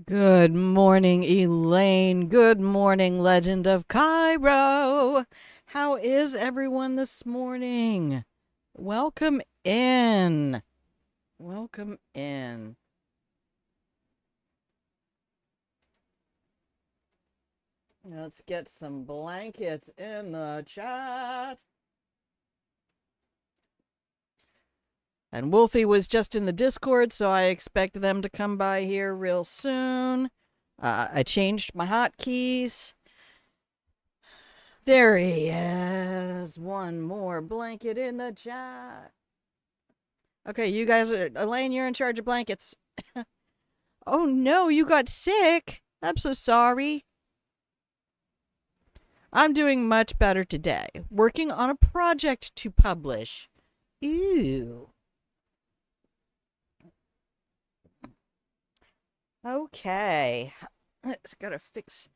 Good morning, Elaine. Good morning, Legend of Cairo. How is everyone this morning? Welcome in. Welcome in. Let's get some blankets in the chat. And Wolfie was just in the Discord, so I expect them to come by here real soon. I changed my hotkeys. There he is. One more blanket in the chat. Okay, you guys are. Elaine, you're in charge of blankets. Oh no, you got sick. I'm so sorry. I'm doing much better today. Working on a project to publish. Ew. Okay. Just gotta fix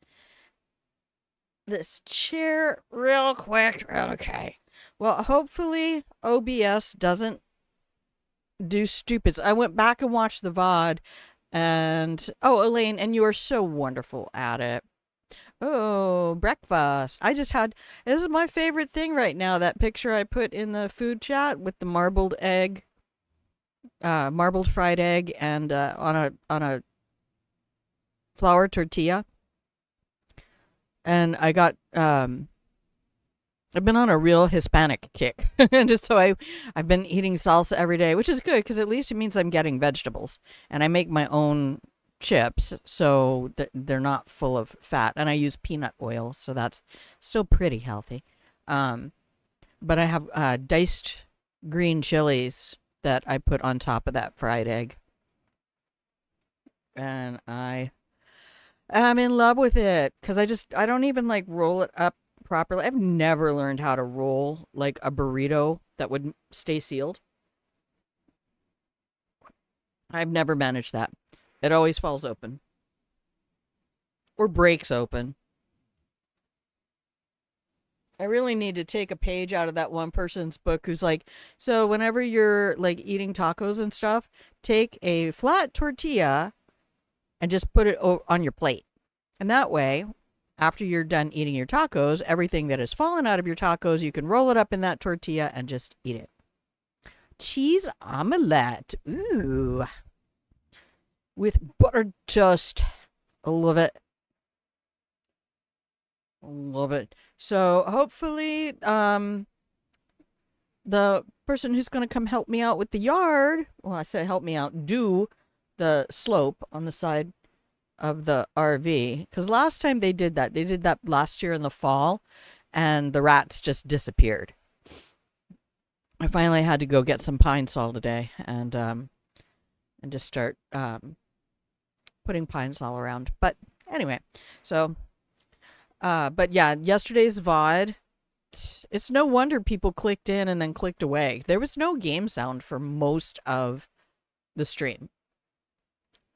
this chair real quick. Okay. Well, hopefully OBS doesn't do stupids. I went back and watched the VOD and oh, Elaine, and you are so wonderful at it. Oh, breakfast. I just had this is my favorite thing right now, that picture I put in the food chat with the marbled egg, marbled fried egg and on a flour tortilla. And I got I've been on a real Hispanic kick. Just so I've been eating salsa every day, which is good because at least it means I'm getting vegetables. And I make my own chips, so they're not full of fat. And I use peanut oil, so that's still pretty healthy. Um, but I have diced green chilies that I put on top of that fried egg. And I am in love with it because I don't even like roll it up properly. I've never learned how to roll like a burrito that would stay sealed. I've never managed that. It always falls open or breaks open. I really need to take a page out of that one person's book who's like, so whenever you're like eating tacos and stuff, take a flat tortilla and just put it on your plate. And that way, after you're done eating your tacos, everything that has fallen out of your tacos, you can roll it up in that tortilla and just eat it. Cheese omelette. Ooh. With buttered toast. I love it. Love it. So hopefully, the person who's going to come help me out with the yard, well, I said help me out, do the slope on the side of the RV. Because last time they did that last year in the fall, and the rats just disappeared. I finally had to go get some pine sol today and just start putting pine sol around. But anyway, so but yeah, yesterday's VOD, it's no wonder people clicked in and then clicked away. There was no game sound for most of the stream,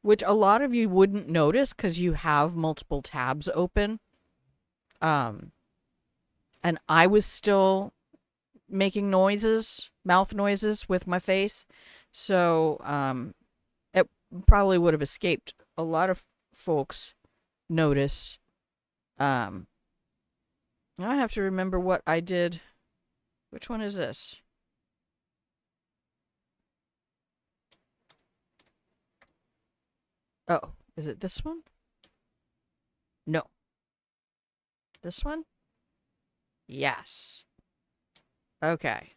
which a lot of you wouldn't notice because you have multiple tabs open. And I was still making noises, mouth noises with my face. So, it probably would have escaped a lot of folks' notice. I have to remember what I did. Which one is this? Oh, is it this one? No. This one? Yes. Okay.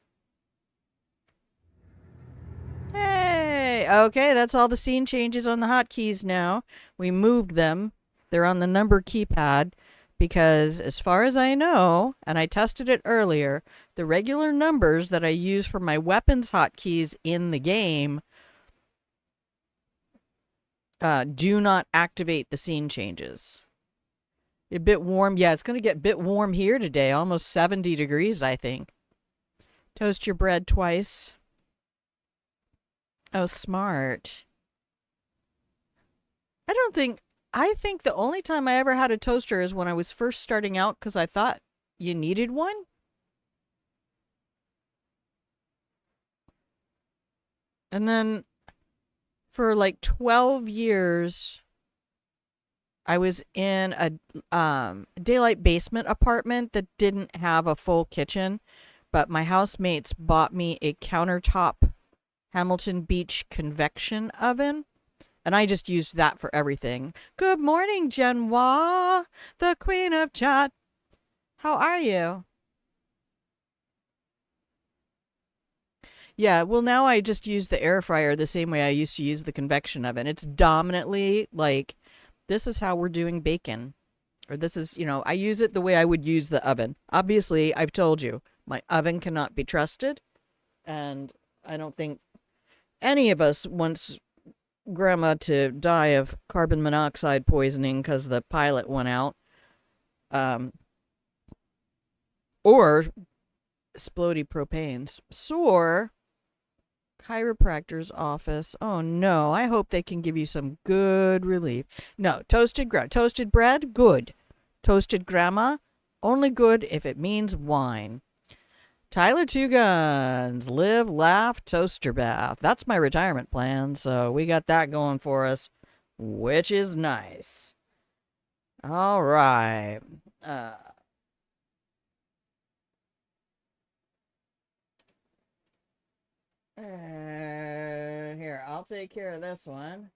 Hey! Okay, that's all the scene changes on the hotkeys now. We moved them. They're on the number keypad because, as far as I know, and I tested it earlier, the regular numbers that I use for my weapons hotkeys in the game do not activate the scene changes. A bit warm. Yeah, it's going to get a bit warm here today. Almost 70 degrees, I think. Toast your bread twice. Oh, smart. I think the only time I ever had a toaster is when I was first starting out because I thought you needed one. And then for like 12 years, I was in a daylight basement apartment that didn't have a full kitchen, but my housemates bought me a countertop Hamilton Beach convection oven, and I just used that for everything. Good morning, Genoa, the queen of chat. How are you? Yeah, well, now I just use the air fryer the same way I used to use the convection oven. It's dominantly like, this is how we're doing bacon. Or this is, I use it the way I would use the oven. Obviously, I've told you, my oven cannot be trusted. And I don't think any of us wants grandma to die of carbon monoxide poisoning because the pilot went out. Or splody propanes. Or chiropractor's office. Oh no, I hope they can give you some good relief. No, toasted bread, good. Toasted grandma, only good if it means wine. Tyler Two Guns, live, laugh, toaster bath. That's my retirement plan, so we got that going for us, which is nice. All right. Here, I'll take care of this one.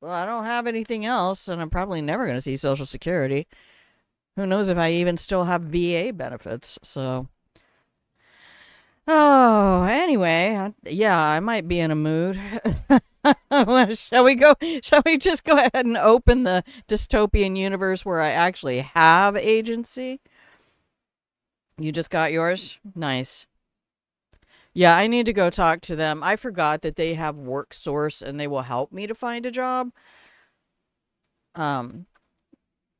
Well, I don't have anything else, and I'm probably never going to see Social Security. Who knows if I even still have VA benefits, so. Oh, anyway, yeah, I might be in a mood. Shall we just go ahead and open the dystopian universe where I actually have agency? You just got yours? Nice. Yeah, I need to go talk to them. I forgot that they have WorkSource and they will help me to find a job.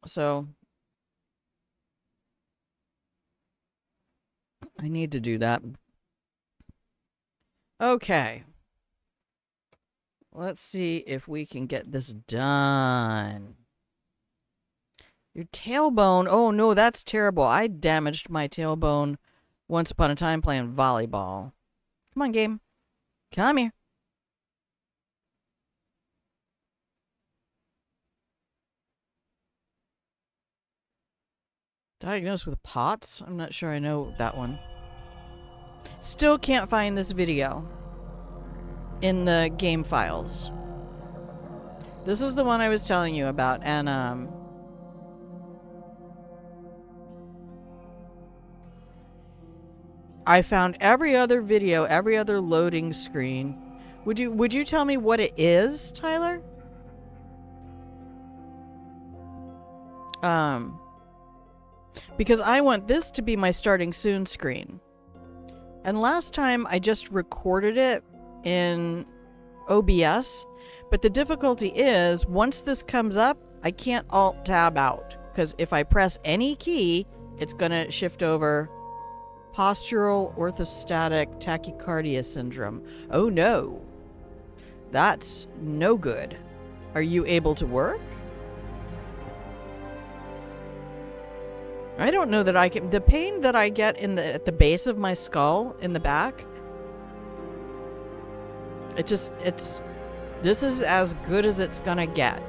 So I need to do that. Okay. Let's see if we can get this done. Your tailbone. Oh no, that's terrible. I damaged my tailbone once upon a time playing volleyball. Come on, game. Come here. Diagnosed with POTS? I'm not sure I know that one. Still can't find this video in the game files. This is the one I was telling you about, and I found every other video, every other loading screen. Would you tell me what it is, Tyler? Because I want this to be my starting soon screen. And last time I just recorded it in OBS, but the difficulty is once this comes up, I can't alt tab out because if I press any key, it's going to shift over postural orthostatic tachycardia syndrome. Oh no. That's no good. Are you able to work? I don't know that I can. The pain that I get at the base of my skull in the back, this is as good as it's gonna get.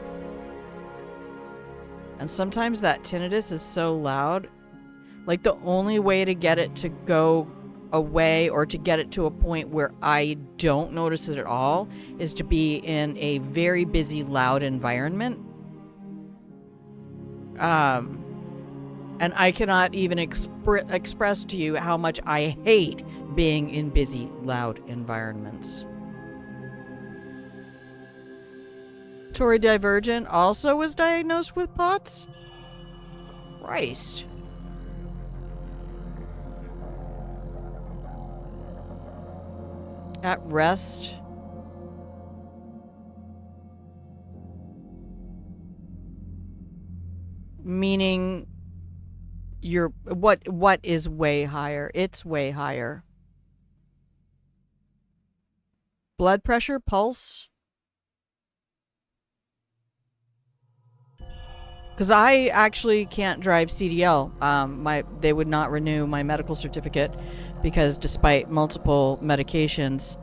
And sometimes that tinnitus is so loud, like the only way to get it to go away or to get it to a point where I don't notice it at all is to be in a very busy, loud environment. And I cannot even express to you how much I hate being in busy, loud environments. Tori Divergent also was diagnosed with POTS? Christ. At rest. Meaning what is way higher? It's way higher. Blood pressure, pulse. Because I actually can't drive CDL. They would not renew my medical certificate because despite multiple medications,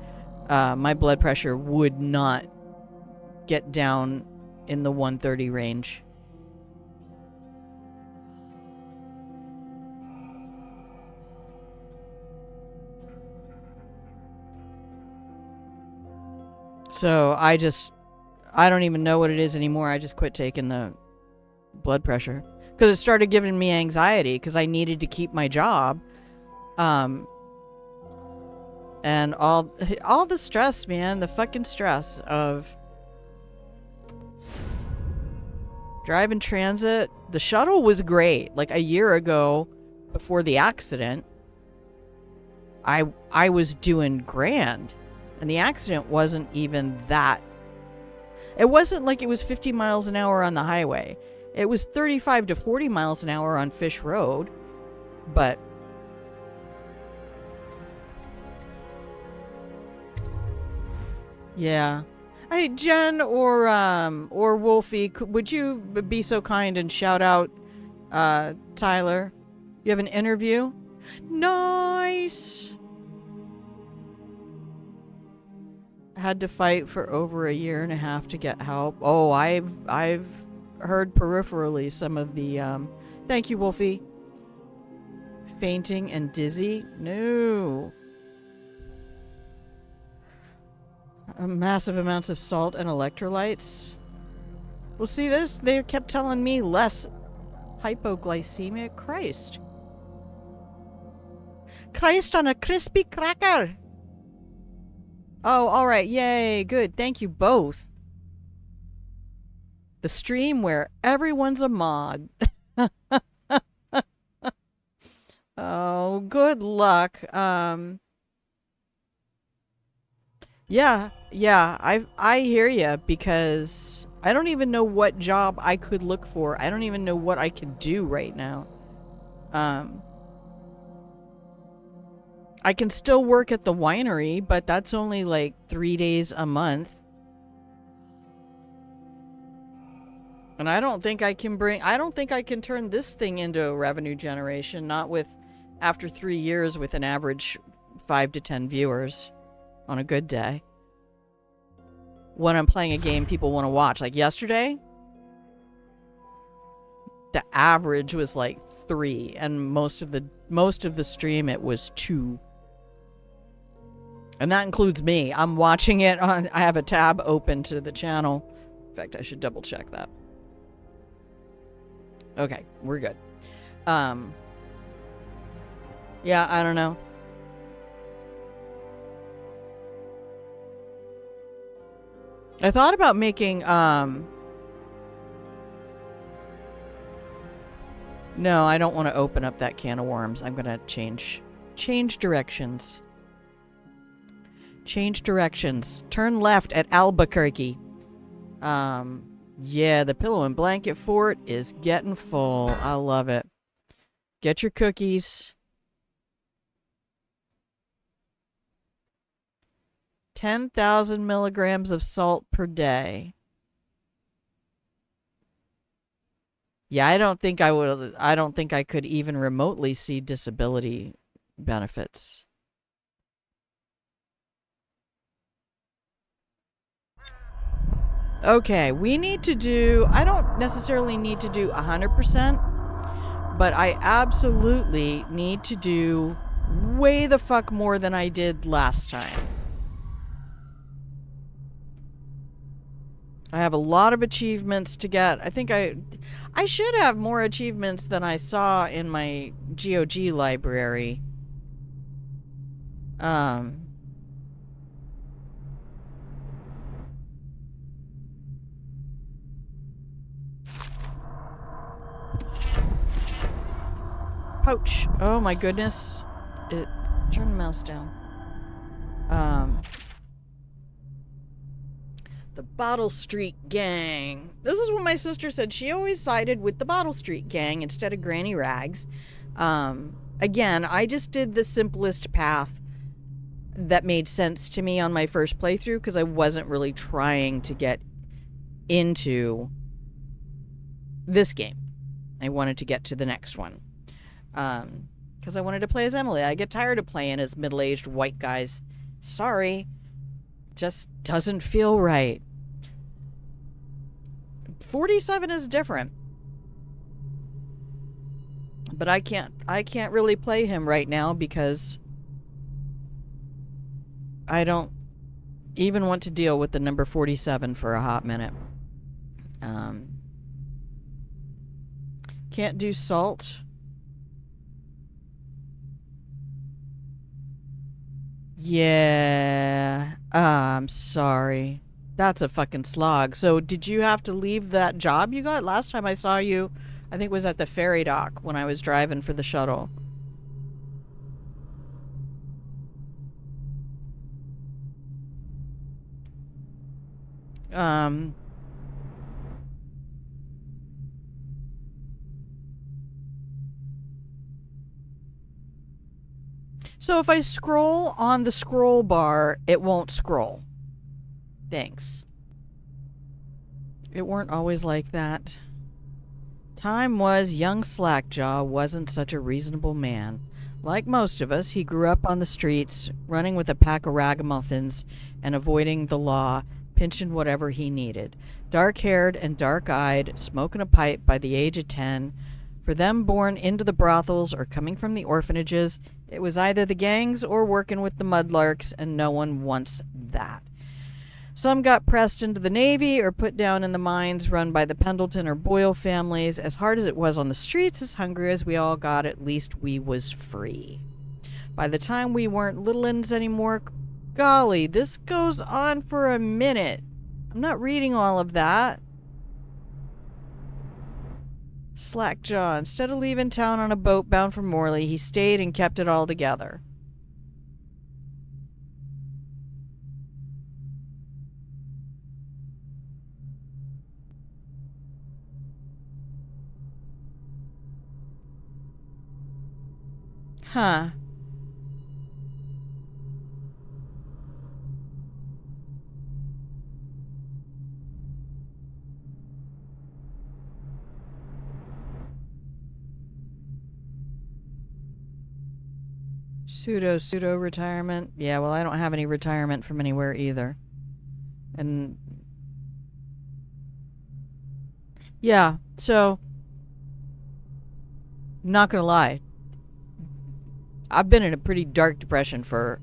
my blood pressure would not get down in the 130 range. So I don't even know what it is anymore. I just quit taking the blood pressure because it started giving me anxiety because I needed to keep my job. And all the stress, man, the fucking stress of driving transit. The shuttle was great. Like a year ago, before the accident, I was doing grand. And the accident wasn't even that. It wasn't like it was 50 miles an hour on the highway. It was 35 to 40 miles an hour on Fish Road. But yeah. Hey, Jen or Wolfie, would you be so kind and shout out Tyler? You have an interview? Nice. Had to fight for over a year and a half to get help. Oh, I've heard peripherally some of the thank you, Wolfie. Fainting and dizzy? No. Massive amounts of salt and electrolytes. Well, see, they kept telling me less hypoglycemia. Christ on a crispy cracker. Oh, all right. Yay. Good. Thank you both. The stream where everyone's a mod. Oh, good luck. Yeah, I hear you because I don't even know what job I could look for. I don't even know what I could do right now. I can still work at the winery, but that's only like 3 days a month. And I don't think I can turn this thing into a revenue generation, not with after 3 years with an average 5 to 10 viewers on a good day. When I'm playing a game people want to watch. Like yesterday, the average was like 3, and most of the stream it was 2. And that includes me. I'm watching it on, I have a tab open to the channel. In fact, I should double check that. Okay, we're good. Yeah, I don't know. I thought about making, no, I don't want to open up that can of worms. I'm gonna change directions. Change directions. Turn left at Albuquerque. Yeah, the pillow and blanket fort is getting full. I love it. Get your cookies. 10,000 milligrams of salt per day. Yeah, I don't think I could even remotely see disability benefits. Okay, we need to do, I don't necessarily need to do 100%, but I absolutely need to do way the fuck more than I did last time. I have a lot of achievements to get. I think I should have more achievements than I saw in my GOG library. Pouch. Oh my goodness. Turn the mouse down. The Bottle Street Gang. This is what my sister said. She always sided with the Bottle Street Gang instead of Granny Rags. Again, I just did the simplest path that made sense to me on my first playthrough because I wasn't really trying to get into this game. I wanted to get to the next one. Because I wanted to play as Emily. I get tired of playing as middle-aged white guys. Sorry. Just doesn't feel right. 47 is different. But I can't really play him right now because I don't even want to deal with the number 47 for a hot minute. Can't do salt. Yeah. I'm sorry. That's a fucking slog. So did you have to leave that job you got? Last time I saw you, I think it was at the ferry dock when I was driving for the shuttle. So if I scroll on the scroll bar, it won't scroll. Thanks. It weren't always like that. Time was young Slackjaw wasn't such a reasonable man. Like most of us, he grew up on the streets, running with a pack of ragamuffins and avoiding the law, pinching whatever he needed. Dark-haired and dark-eyed, smoking a pipe by the age of 10. For them born into the brothels or coming from the orphanages, it was either the gangs or working with the mudlarks, and no one wants that. Some got pressed into the Navy or put down in the mines run by the Pendleton or Boyle families. As hard as it was on the streets, as hungry as we all got, at least we was free. By the time we weren't little uns anymore, golly, this goes on for a minute. I'm not reading all of that. Slackjaw. Instead of leaving town on a boat bound for Morley, he stayed and kept it all together. Huh. Pseudo retirement. Yeah, well, I don't have any retirement from anywhere either. And yeah, so not gonna lie, I've been in a pretty dark depression for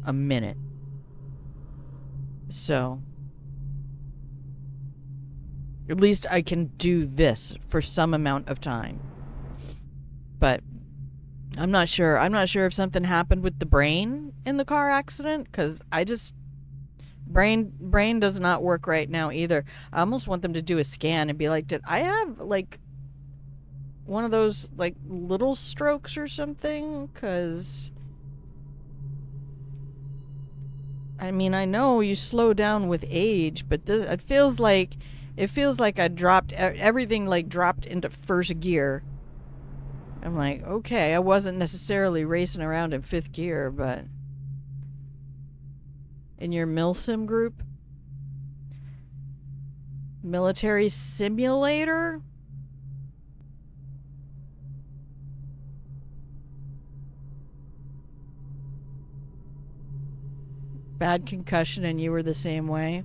a minute. So at least I can do this for some amount of time. But I'm not sure. I'm not sure if something happened with the brain in the car accident, because I just... Brain does not work right now either. I almost want them to do a scan and be like, did I have, like, one of those, like, little strokes or something? Because... I mean, I know you slow down with age, but this, it feels like I dropped... Everything, like, dropped into first gear. I'm like, okay, I wasn't necessarily racing around in 5th gear, but... In your milsim group? Military simulator? Bad concussion and you were the same way?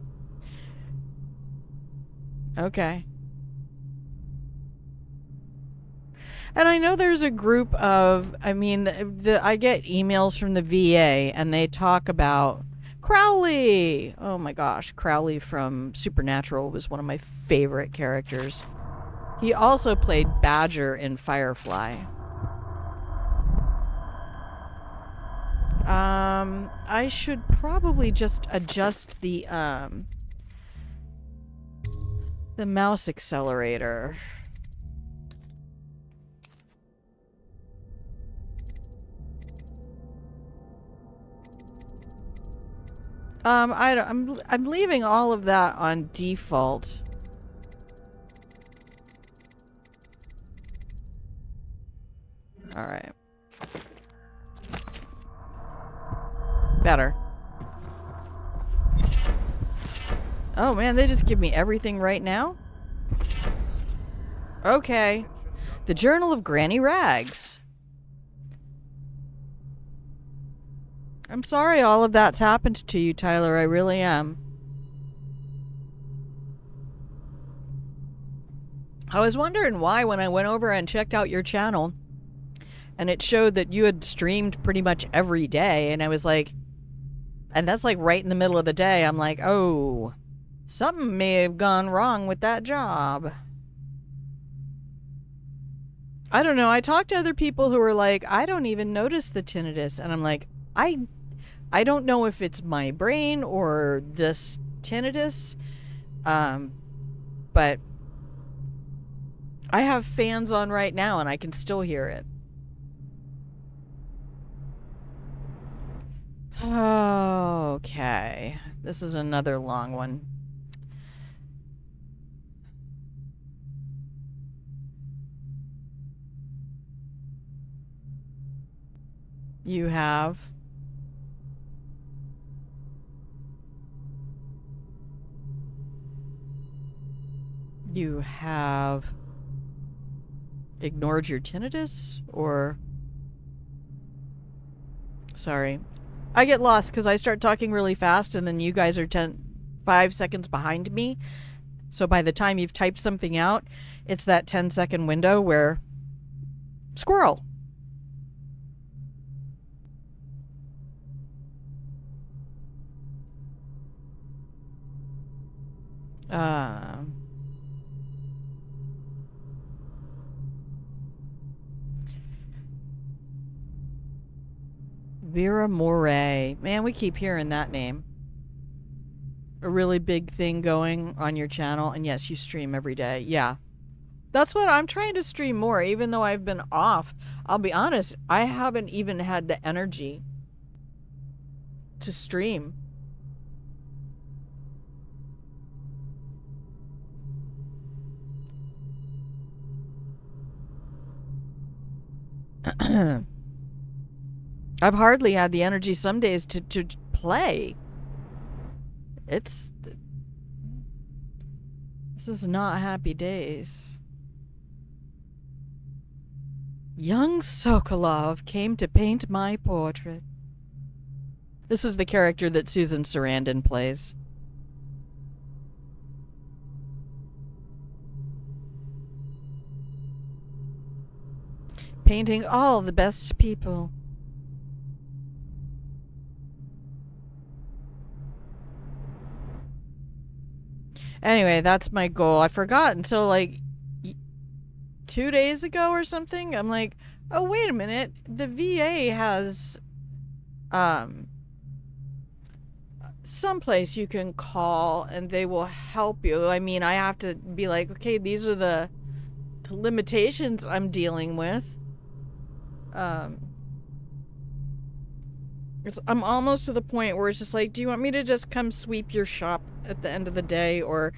Okay. And I know there's a group of, I mean, I get emails from the VA and they talk about Crowley. Oh my gosh, Crowley from Supernatural was one of my favorite characters. He also played Badger in Firefly. I should probably just adjust the mouse accelerator. I'm leaving all of that on default. All right. Better. Oh man, they just give me everything right now? Okay. The Journal of Granny Rags. I'm sorry all of that's happened to you, Tyler. I really am. I was wondering why when I went over and checked out your channel and it showed that you had streamed pretty much every day, and I was like, and that's like right in the middle of the day. I'm like, oh, something may have gone wrong with that job. I don't know. I talked to other people who were like, I don't even notice the tinnitus. And I'm like, I don't know if it's my brain or this tinnitus. But I have fans on right now and I can still hear it. Okay. This is another long one. You have ignored your tinnitus, or sorry. I get lost because I start talking really fast and then you guys are 5 seconds behind me. So by the time you've typed something out, it's that 10-second window where squirrel. Vera Moray. Man, we keep hearing that name. A really big thing going on your channel. And yes, you stream every day. Yeah. That's what I'm trying to stream more, even though I've been off. I'll be honest, I haven't even had the energy to stream. I've hardly had the energy some days to play. This is not happy days. Young Sokolov came to paint my portrait. This is the character that Susan Sarandon plays. Painting all the best people. Anyway, that's my goal. I forgot until like 2 days ago or something. I'm like, oh, wait a minute. The VA has someplace you can call and they will help you. I mean, I have to be like, okay, these are the limitations I'm dealing with. I'm almost to the point where it's just like, do you want me to just come sweep your shop at the end of the day, or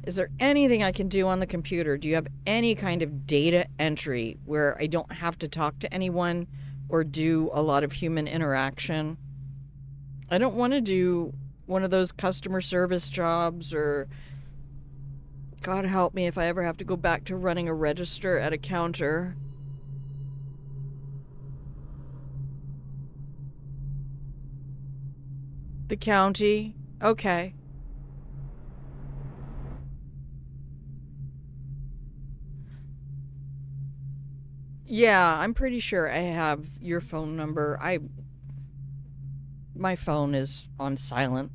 is there anything I can do on the computer? Do you have any kind of data entry where I don't have to talk to anyone or do a lot of human interaction? I don't want to do one of those customer service jobs, or God help me if I ever have to go back to running a register at a counter. The county. Okay. Yeah, I'm pretty sure I have your phone number. My phone is on silent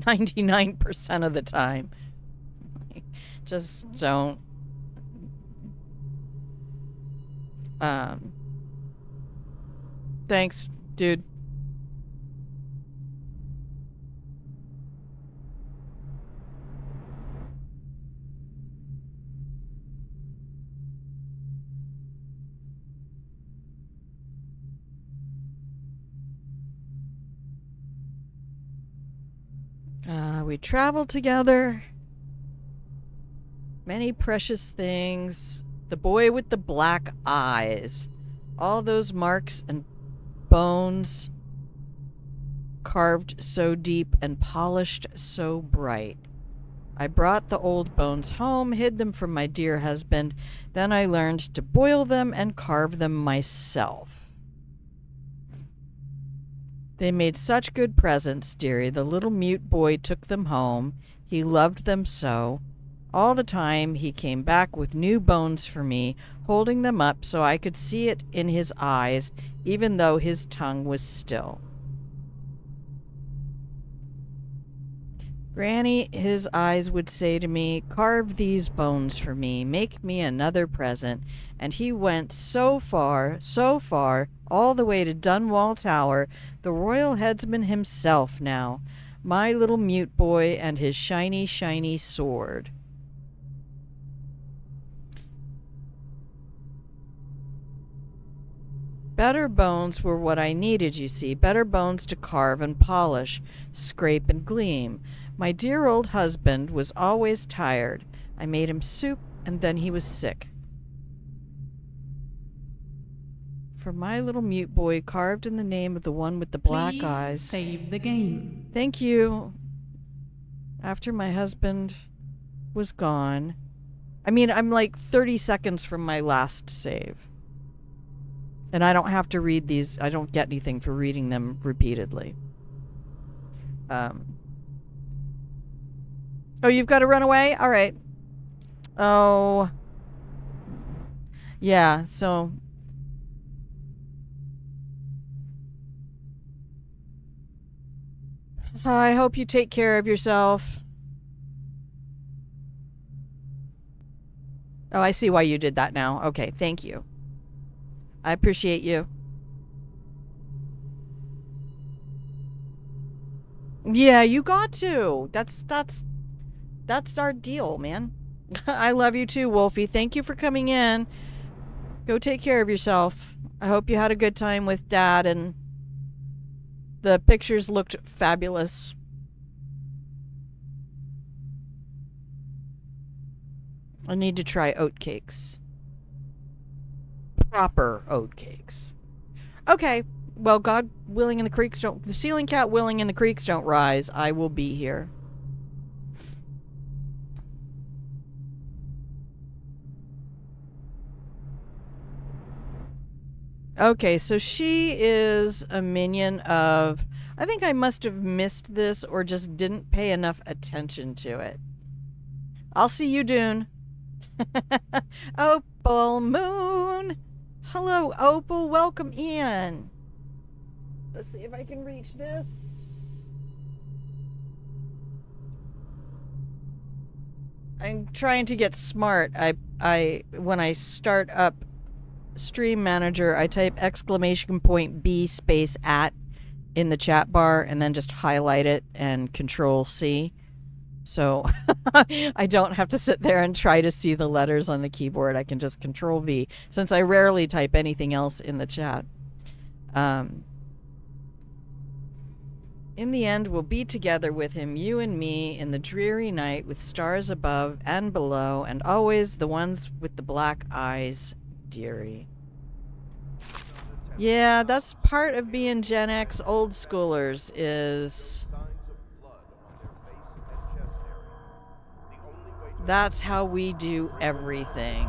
99% of the time. Just don't. Thanks, dude. We traveled together. Many precious things. The boy with the black eyes. All those marks and bones carved so deep and polished so bright. I brought the old bones home, hid them from my dear husband. Then I learned to boil them and carve them myself. They made such good presents, dearie. The little mute boy took them home. He loved them so. All the time he came back with new bones for me, holding them up so I could see it in his eyes, even though his tongue was still. Granny, his eyes would say to me, "Carve these bones for me, make me another present." And he went so far, all the way to Dunwall Tower, the royal headsman himself now, my little mute boy and his shiny, shiny sword. Better bones were what I needed, you see. Better bones to carve and polish, scrape and gleam. My dear old husband was always tired. I made him soup, and then he was sick. For my little mute boy, carved in the name of the one with the black eyes. Save the game. Thank you. After my husband was gone. I mean, I'm like 30 seconds from my last save. And I don't have to read these. I don't get anything for reading them repeatedly. Oh, you've got to run away? All right. Oh. Yeah, so... I hope you take care of yourself. Oh, I see why you did that now. Okay, thank you. I appreciate you. Yeah, you got to. That's our deal, man. I love you too, Wolfie. Thank you for coming in. Go take care of yourself. I hope you had a good time with Dad, and the pictures looked fabulous. I need to try oatcakes. Proper oatcakes. Okay. Well, God willing and the ceiling cat willing and the creeks don't rise, I will be here. Okay, so she is a minion of... I think I must have missed this or just didn't pay enough attention to it. I'll see you, Dune. Opal Moon. Hello, Opal. Welcome in. Let's see if I can reach this. I'm trying to get smart. When I start up Stream Manager, I type !B space @ in the chat bar and then just highlight it and Control C. So I don't have to sit there and try to see the letters on the keyboard. I can just Control V, since I rarely type anything else in the chat. In the end, we'll be together with him, you and me, in the dreary night with stars above and below, and always the ones with the black eyes, dearie. Yeah, that's part of being Gen X old schoolers, is... that's how we do everything.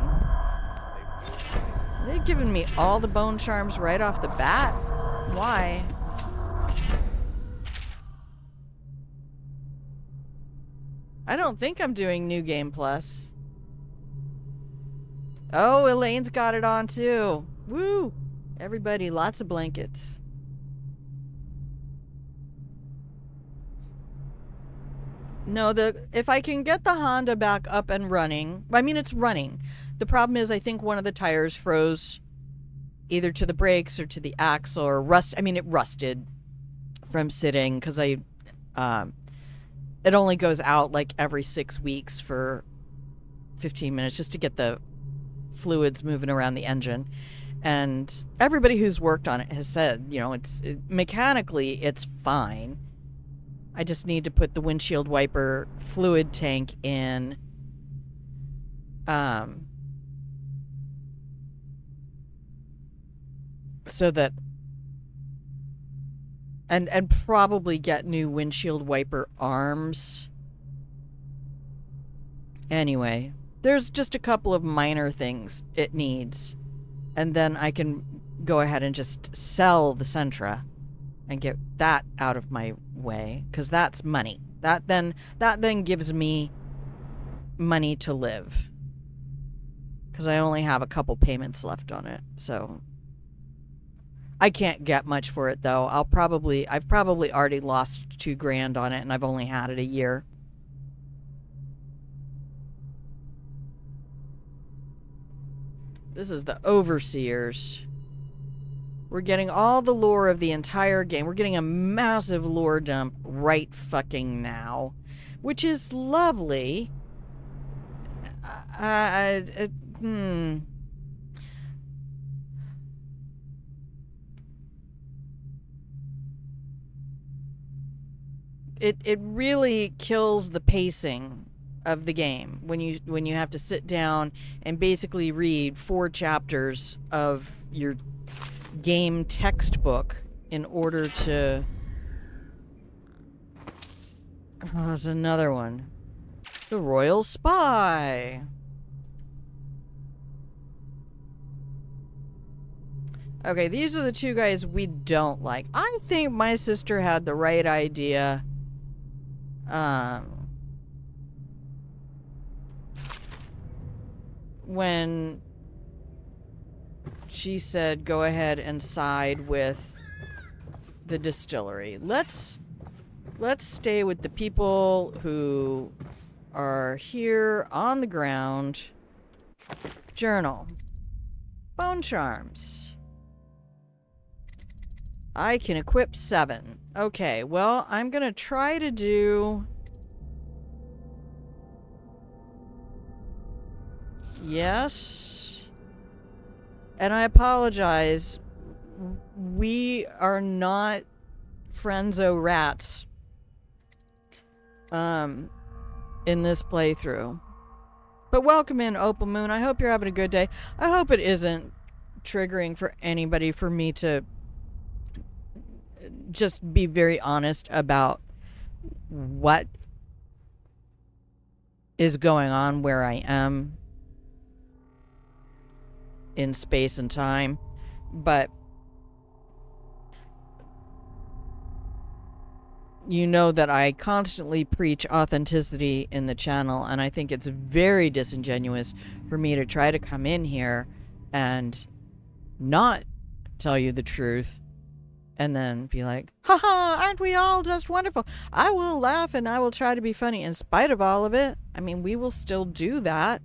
They've given me all the bone charms right off the bat. Why? I don't think I'm doing New Game Plus. Oh, Elaine's got it on too. Woo! Everybody, lots of blankets. No, if I can get the Honda back up and running, I mean, it's running. The problem is I think one of the tires froze either to the brakes or to the axle, or it rusted from sitting, because it only goes out like every 6 weeks for 15 minutes just to get the fluids moving around the engine. And everybody who's worked on it has said, mechanically it's fine. I just need to put the windshield wiper fluid tank in. So that... And probably get new windshield wiper arms. Anyway, there's just a couple of minor things it needs. And then I can go ahead and just sell the Sentra and get that out of my way, because that's money. That then gives me money to live. Because I only have a couple payments left on it, so... I can't get much for it, though. I've probably already lost $2,000 on it, and I've only had it a year. This is the Overseers. We're getting all the lore of the entire game. We're getting a massive lore dump right fucking now, which is lovely. It really kills the pacing of the game when you have to sit down and basically read 4 chapters of your game textbook in order to... Oh, there's another one. The Royal Spy. Okay, these are the 2 guys we don't like. I think my sister had the right idea. When she said go ahead and side with the distillery. Let's stay with the people who are here on the ground. Journal. Bone charms. I can equip 7. Okay, well, I'm gonna try to do... Yes. And I apologize. We are not friendzo rats. In this playthrough. But welcome in, Opal Moon. I hope you're having a good day. I hope it isn't triggering for anybody for me to just be very honest about what is going on where I am in space and time. But you know that I constantly preach authenticity in the channel, and I think it's very disingenuous for me to try to come in here and not tell you the truth and then be like, haha, aren't we all just wonderful? I will laugh and I will try to be funny in spite of all of it. I mean, we will still do that.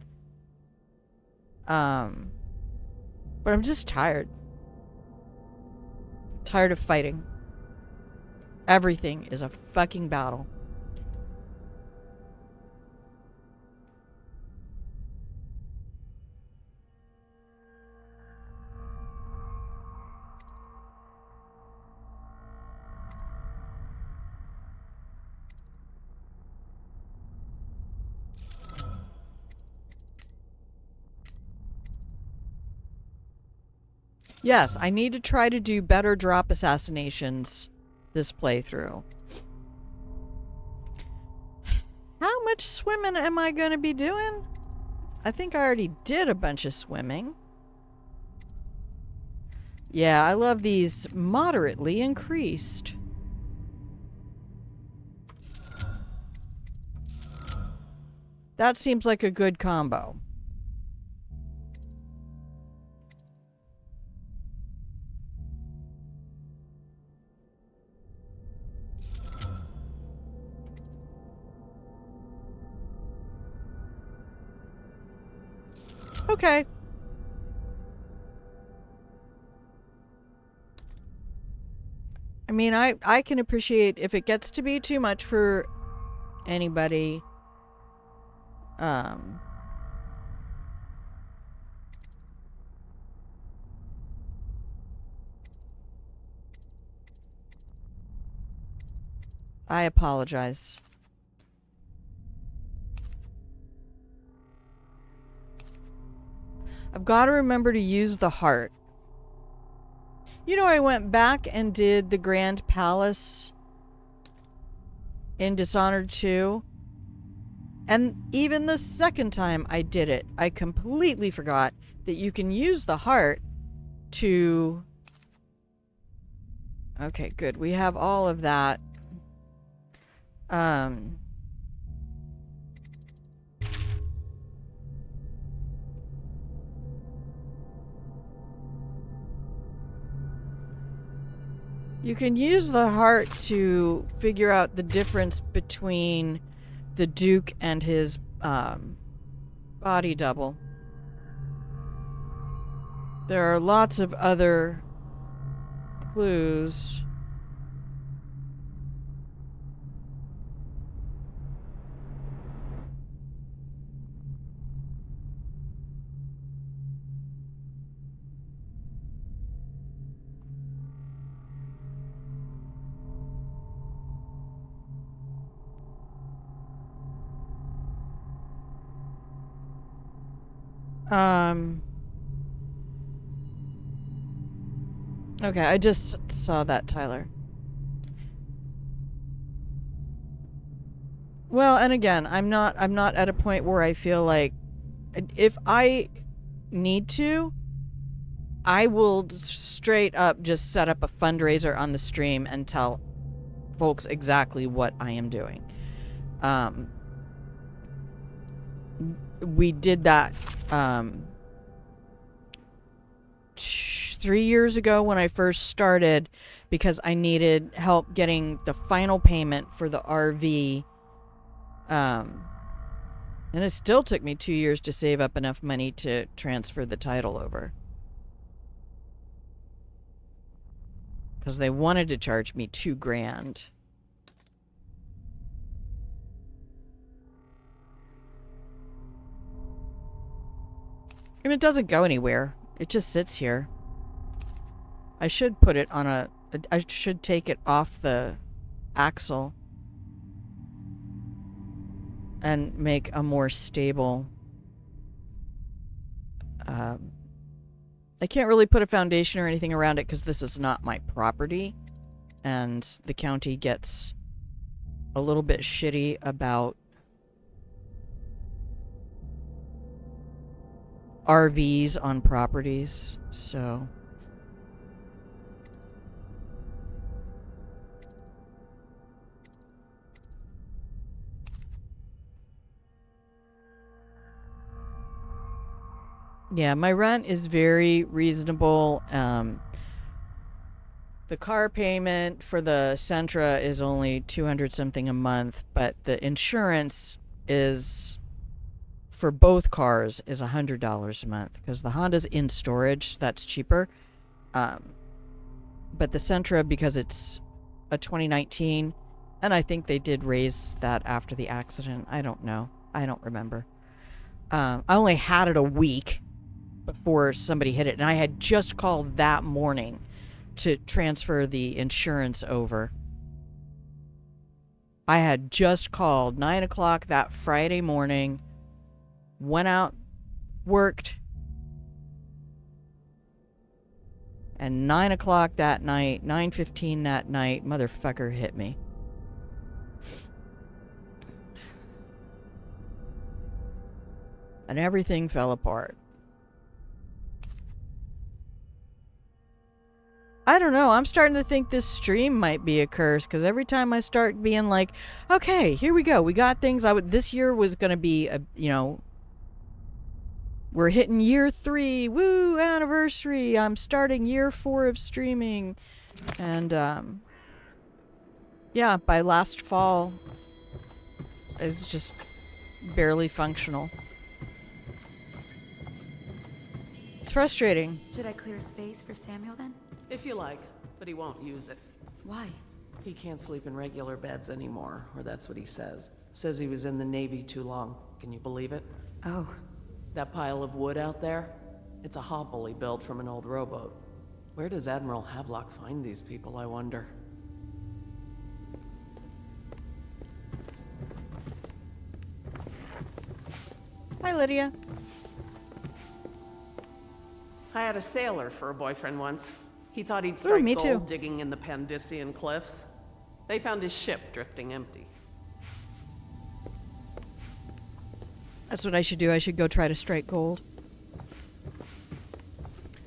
But I'm just tired. Tired of fighting. Everything is a fucking battle. Yes, I need to try to do better drop assassinations this playthrough. How much swimming am I going to be doing? I think I already did a bunch of swimming. Yeah, I love these moderately increased. That seems like a good combo. Okay. I mean, I can appreciate if it gets to be too much for anybody. I apologize. I've got to remember to use the heart. You know, I went back and did the Grand Palace in Dishonored 2. And even the second time I did it, I completely forgot that you can use the heart to... Okay, good. We have all of that. You can use the heart to figure out the difference between the Duke and his body double. There are lots of other clues. Okay, I just saw that, Tyler. Well, and again, I'm not at a point where I feel like if I need to, I will straight up just set up a fundraiser on the stream and tell folks exactly what I am doing. We did that 3 years ago when I first started because I needed help getting the final payment for the RV. And it still took me 2 years to save up enough money to transfer the title over. Because they wanted to charge me $2,000. And it doesn't go anywhere. It just sits here. I should put it on I should take it off the axle and make a more stable. I can't really put a foundation or anything around it because this is not my property, and the county gets a little bit shitty about RVs on properties, so. Yeah, my rent is very reasonable. The car payment for the Sentra is only $200 something a month, but the insurance is for both cars is $100 a month because the Honda's in storage, that's cheaper. But the Sentra, because it's a 2019, and I think they did raise that after the accident. I don't know. I don't remember. I only had it a week before somebody hit it, and I had just called that morning to transfer the insurance over. I had just called 9 o'clock that Friday morning, went out, worked, and 9 o'clock that night, 9:15 that night, motherfucker hit me. And everything fell apart. I don't know. I'm starting to think this stream might be a curse because every time I start being like, okay, here we go. We got things. This year was going to be, we're hitting year 3. Woo, anniversary. I'm starting year 4 of streaming. And, yeah, by last fall, it was just barely functional. It's frustrating. Should I clear space for Samuel then? If you like, but he won't use it. Why? He can't sleep in regular beds anymore, or that's what he says. Says he was in the Navy too long. Can you believe it? Oh. That pile of wood out there? It's a hovel he built from an old rowboat. Where does Admiral Havelock find these people, I wonder? Hi, Lydia. I had a sailor for a boyfriend once. He thought he'd strike me gold too. digging in the Pandician cliffs. They found his ship drifting empty. That's what I should do. I should go try to strike gold.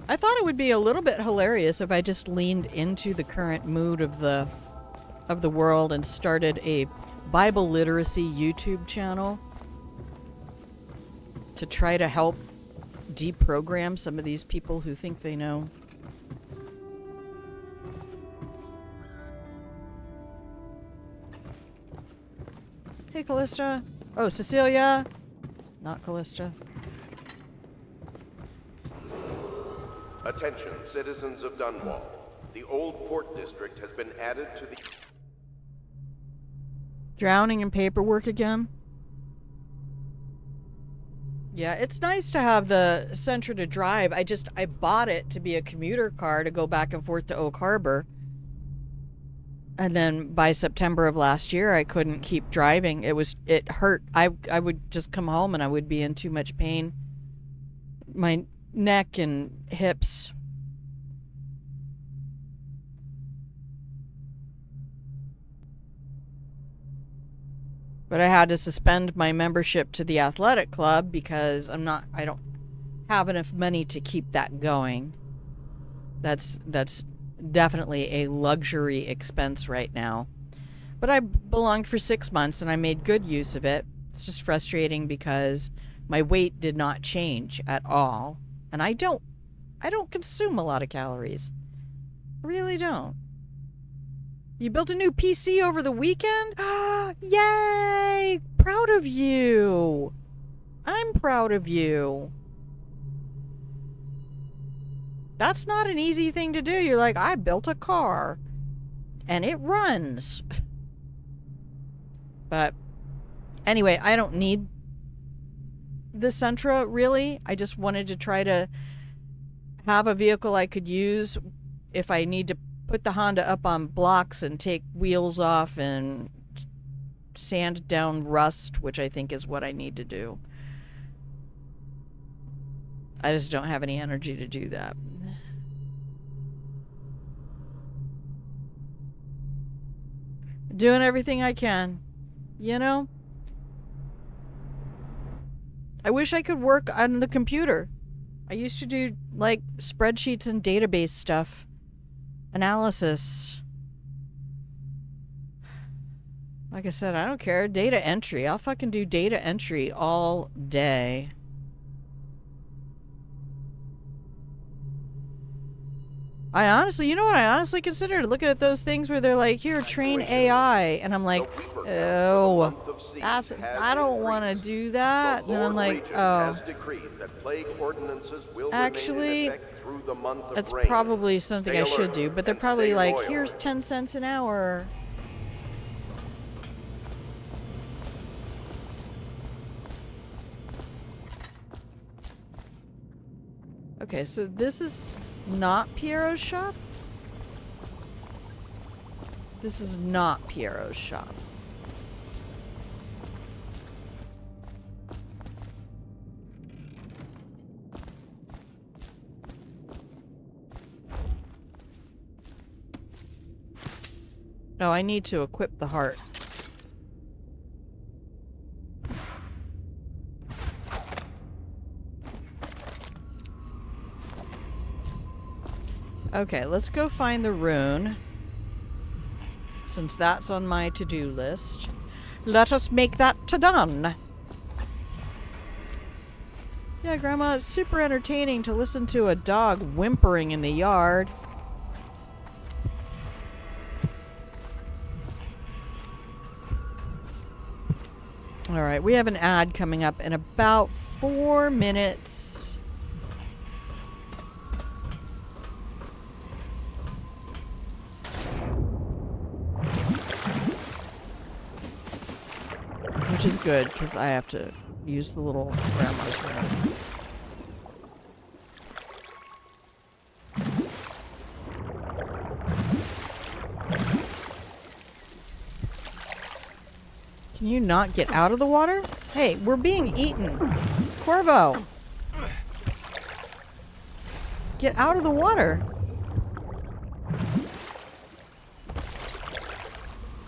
I thought it would be a little bit hilarious if I just leaned into the current mood of the world and started a Bible literacy YouTube channel to try to help deprogram some of these people who think they know. Hey, Callista. Oh, Cecilia. Not Callista. Attention, citizens of Dunwall. The Old Port District has been added to the... Drowning in paperwork again. Yeah, it's nice to have the Sentra to drive. I bought it to be a commuter car to go back and forth to Oak Harbor. And then by September of last year, I couldn't keep driving. It hurt. I would just come home and I would be in too much pain. My neck and hips. But I had to suspend my membership to the athletic club because I don't have enough money to keep that going. That's definitely a luxury expense right now. But I belonged for 6 months and I made good use of it. It's just frustrating because my weight did not change at all. And I don't consume a lot of calories. I really don't. You built a new PC over the weekend? Yay! Proud of you. I'm proud of you. That's not an easy thing to do. You're like, I built a car. And it runs. But anyway, I don't need the Sentra, really. I just wanted to try to have a vehicle I could use if I need to put the Honda up on blocks and take wheels off and sand down rust, which I think is what I need to do. I just don't have any energy to do that. Doing everything I can, you know? I wish I could work on the computer. I used to do, like, spreadsheets and database stuff. Analysis. Like I said, I don't care. Data entry. I'll fucking do data entry all day. You know what I honestly considered? Looking at those things where they're like, here, train AI. And I'm like, oh, I don't want to do that. And then I'm like, oh. Actually, that's probably something I should do. But they're probably like, here's 10 cents an hour. Okay, so this is not Piero's shop? This is not Piero's shop. No, I need to equip the heart. Okay, let's go find the rune. Since that's on my to-do list. Let us make that to-done. Yeah, Grandma, it's super entertaining to listen to a dog whimpering in the yard. Alright, we have an ad coming up in about 4 minutes. Which is good, because I have to use the little grandma's room. Can you not get out of the water? Hey, we're being eaten. Corvo! Get out of the water.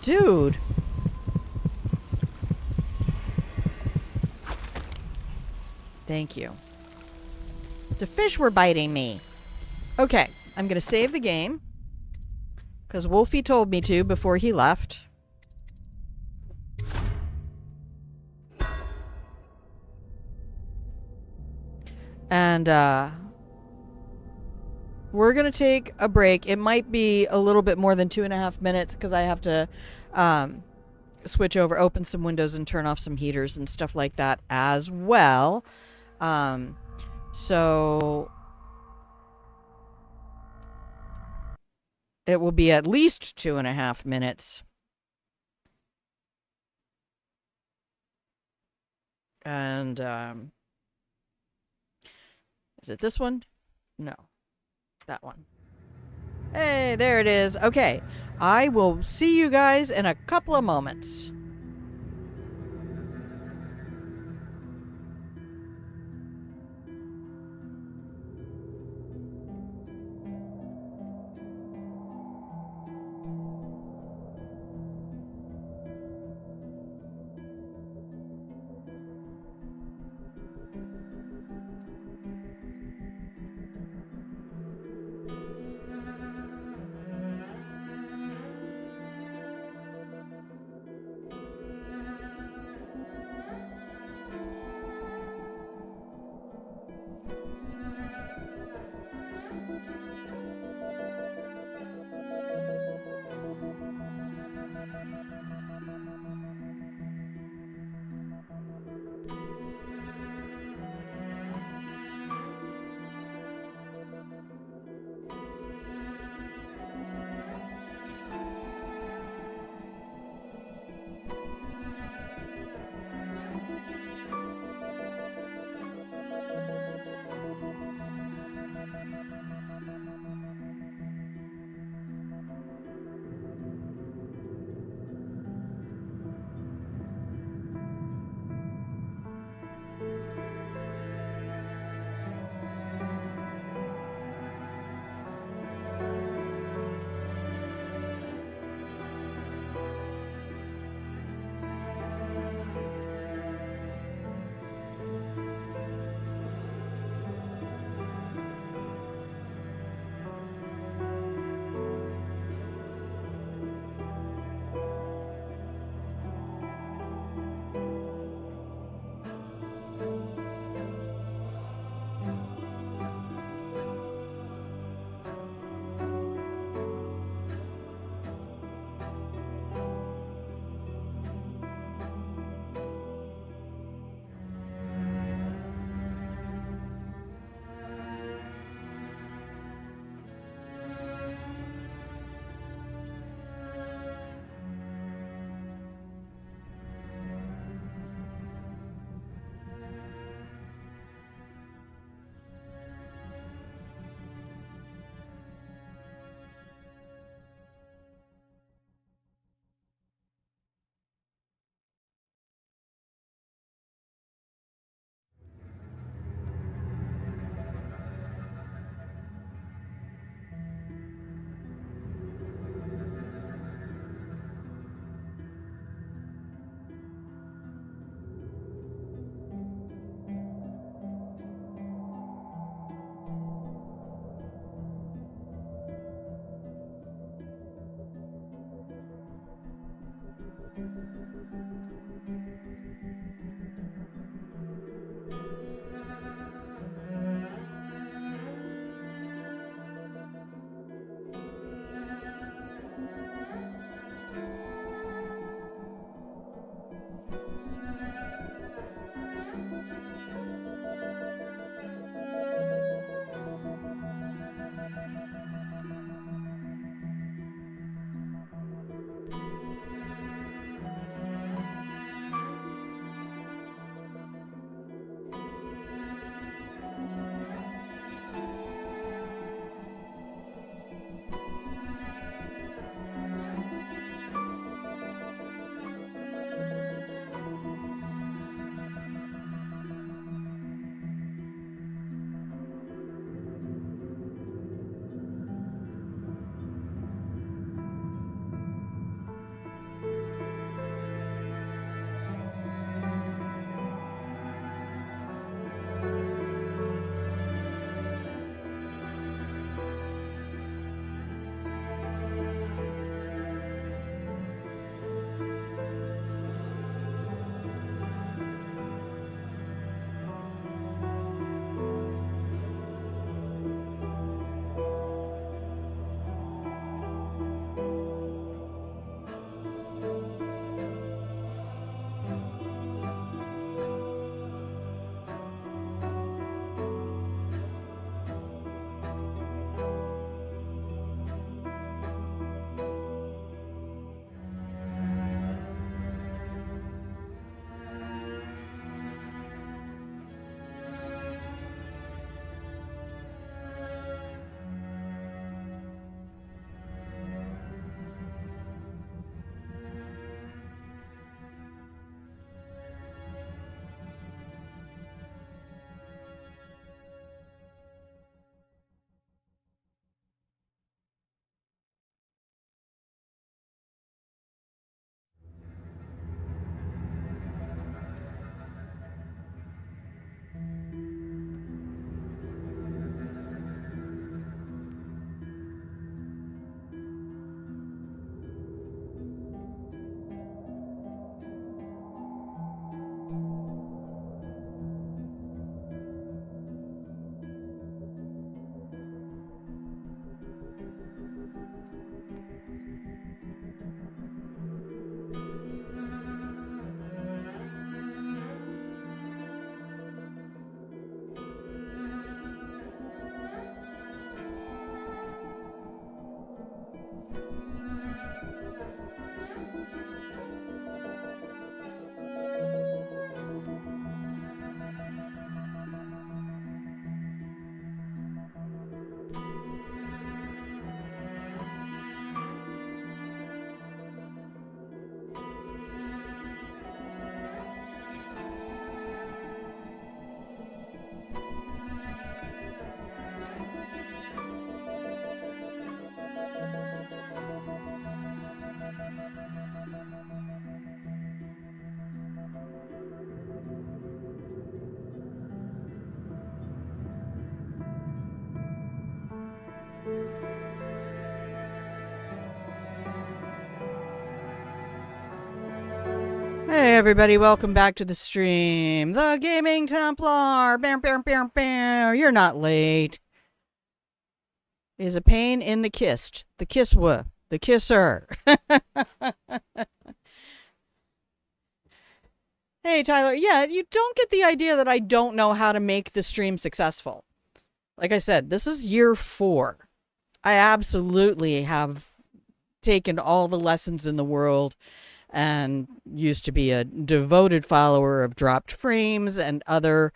Dude. Thank you. The fish were biting me. Okay, I'm gonna save the game. Because Wolfie told me to before he left. And, we're gonna take a break. It might be a little bit more than 2.5 minutes because I have to, switch over, open some windows, and turn off some heaters and stuff like that as well. So it will be at least 2.5 minutes. And is it this one? No, that one. Hey, there it is. Okay, I will see you guys in a couple of moments. Hey everybody, welcome back to the stream. The Gaming Templar. Bam, bam, bam, bam. You're not late. Is a pain in the kissed. The kisswa. The kisser. Hey Tyler, yeah, you don't get the idea that I don't know how to make the stream successful. Like I said, this is year 4. I absolutely have taken all the lessons in the world and used to be a devoted follower of dropped frames and other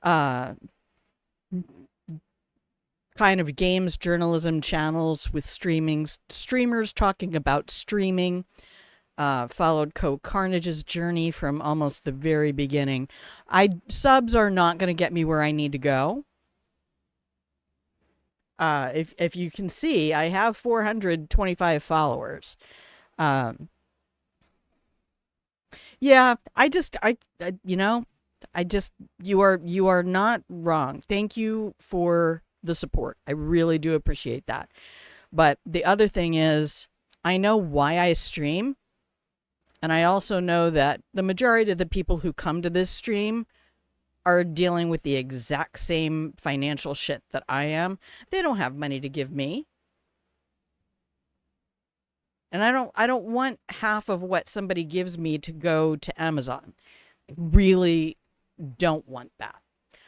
kind of games journalism channels with streamers talking about streaming. Followed Carnage's journey from almost the very beginning. Subs are not going to get me where I need to go. If you can see, I have 425 followers. Yeah, you are not wrong. Thank you for the support. I really do appreciate that. But the other thing is, I know why I stream, and I also know that the majority of the people who come to this stream are dealing with the exact same financial shit that I am. They don't have money to give me. And I don't want half of what somebody gives me to go to Amazon. I really don't want that.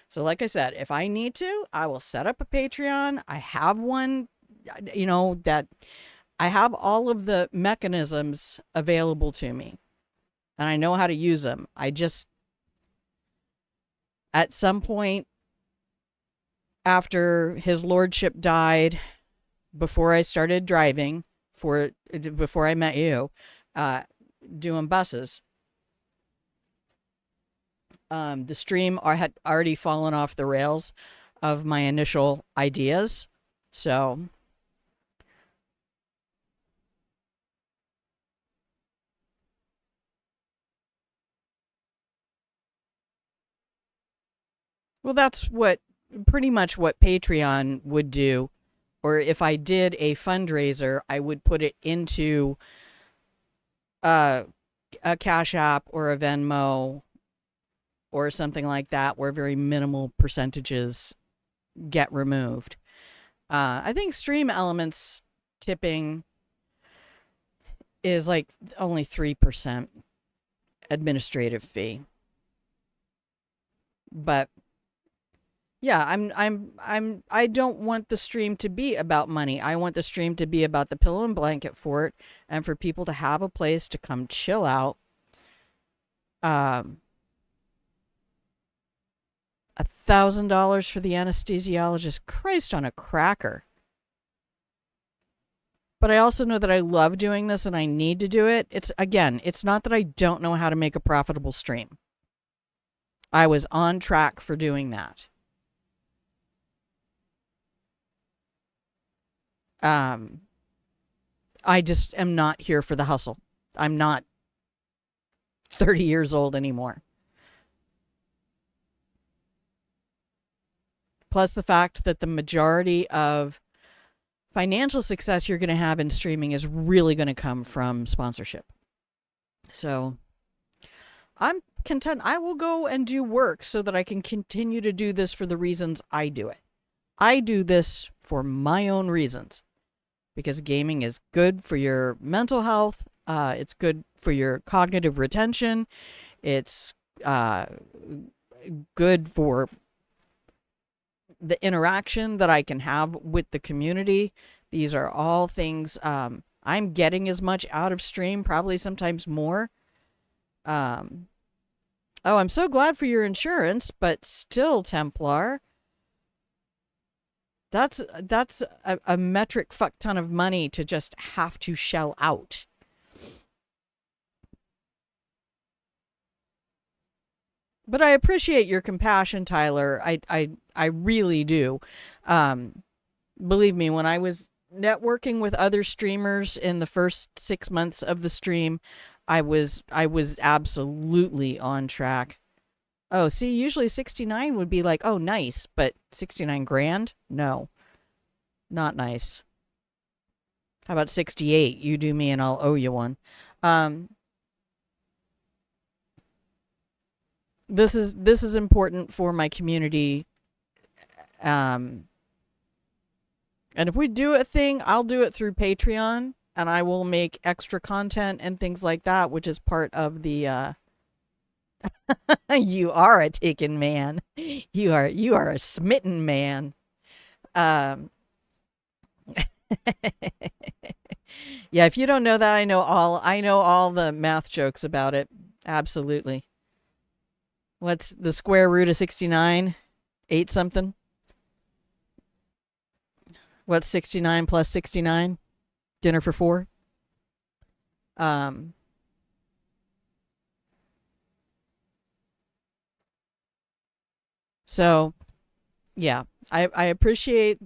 So like I said, if I need to, I will set up a Patreon. I have one, that I have all of the mechanisms available to me. And I know how to use them. I just, at some point after his lordship died, before I started driving, before I met you, doing buses, the stream had already fallen off the rails of my initial ideas. So well, that's pretty much what Patreon would do. Or if I did a fundraiser, I would put it into a Cash App or a Venmo or something like that, where very minimal percentages get removed. I think Stream Elements tipping is like only 3% administrative fee. But yeah, I don't want the stream to be about money. I want the stream to be about the pillow and blanket fort and for people to have a place to come chill out. $1,000 for the anesthesiologist. Christ on a cracker. But I also know that I love doing this and I need to do it. It's not that I don't know how to make a profitable stream. I was on track for doing that. I just am not here for the hustle. I'm not 30 years old anymore. Plus the fact that the majority of financial success you're going to have in streaming is really going to come from sponsorship. So I'm content. I will go and do work so that I can continue to do this for the reasons I do it. I do this for my own reasons. Because gaming is good for your mental health. It's good for your cognitive retention. It's good for the interaction that I can have with the community. These are all things I'm getting as much out of stream, probably sometimes more. Oh, I'm so glad for your insurance, but still, Templar, that's a metric fuck ton of money to just have to shell out. But I appreciate your compassion, Tyler. I really do. Believe me, when I was networking with other streamers in the first 6 months of the stream, I was absolutely on track. Oh, see, usually 69 would be like, oh, nice, but 69 grand? No, not nice. How about 68? You do me and I'll owe you one. this is important for my community. And if we do a thing, I'll do it through Patreon, and I will make extra content and things like that, which is part of the you are a taken man. You are a smitten man. Yeah, if you don't know that, I know all the math jokes about it. Absolutely. What's the square root of 69? 8 something? What's 69 plus 69? Dinner for 4? So, yeah, I appreciate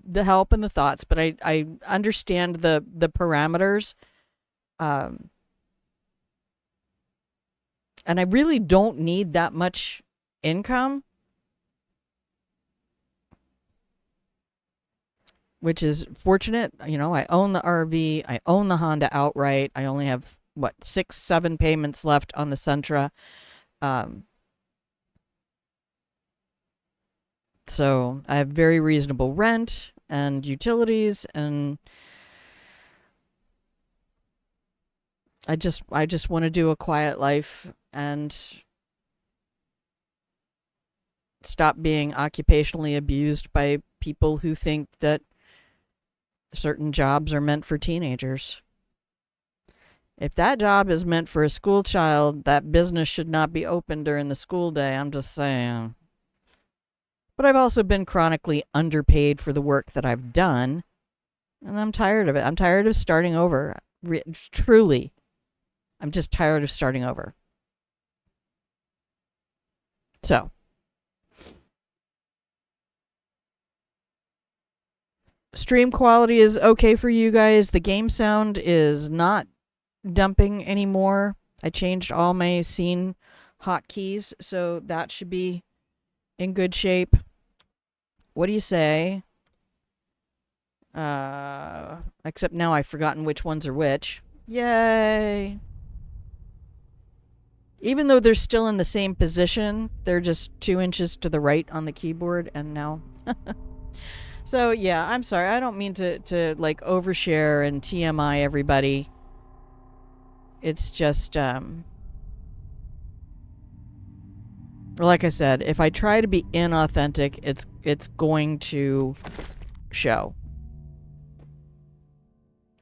the help and the thoughts, but I understand the parameters. And I really don't need that much income, which is fortunate. You know, I own the RV, I own the Honda outright. I only have, 6, 7 payments left on the Sentra. So I have very reasonable rent and utilities, and I just want to do a quiet life and stop being occupationally abused by people who think that certain jobs are meant for teenagers. If that job is meant for a school child, that business should not be open during the school day. I'm just saying. But I've also been chronically underpaid for the work that I've done, and I'm tired of it. I'm tired of starting over. Truly. I'm just tired of starting over. So. Stream quality is okay for you guys. The game sound is not dumping anymore. I changed all my scene hotkeys, so that should be in good shape. What do you say? Except now I've forgotten which ones are which. Yay! Even though they're still in the same position, they're just 2 inches to the right on the keyboard, and now... So, yeah, I'm sorry. I don't mean to like, overshare and TMI everybody. It's just, like I said, if I try to be inauthentic, it's going to show.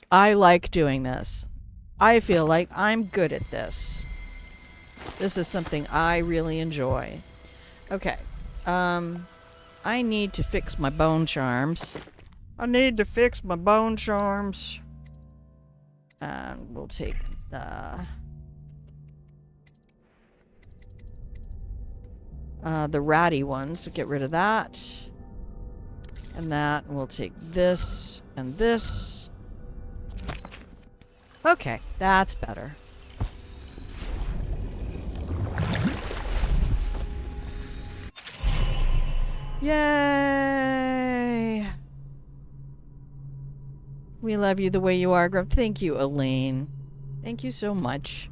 I like doing this. I feel like I'm good at this. This is something I really enjoy. Okay. I need to fix my bone charms. And we'll take the ratty ones. Get rid of that. And that. We'll take this and this. Okay, that's better. Yay! We love you the way you are, Grubb. Thank you, Elaine. Thank you so much.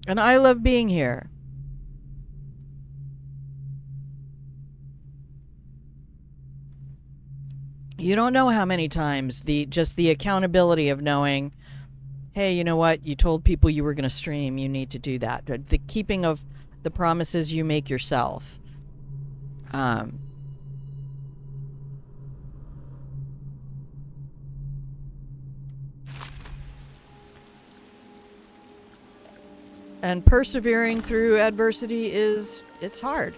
And I love being here. You don't know how many times the accountability of knowing, hey, you know what? You told people you were going to stream. You need to do that. The keeping of the promises you make yourself. And persevering through adversity it's hard.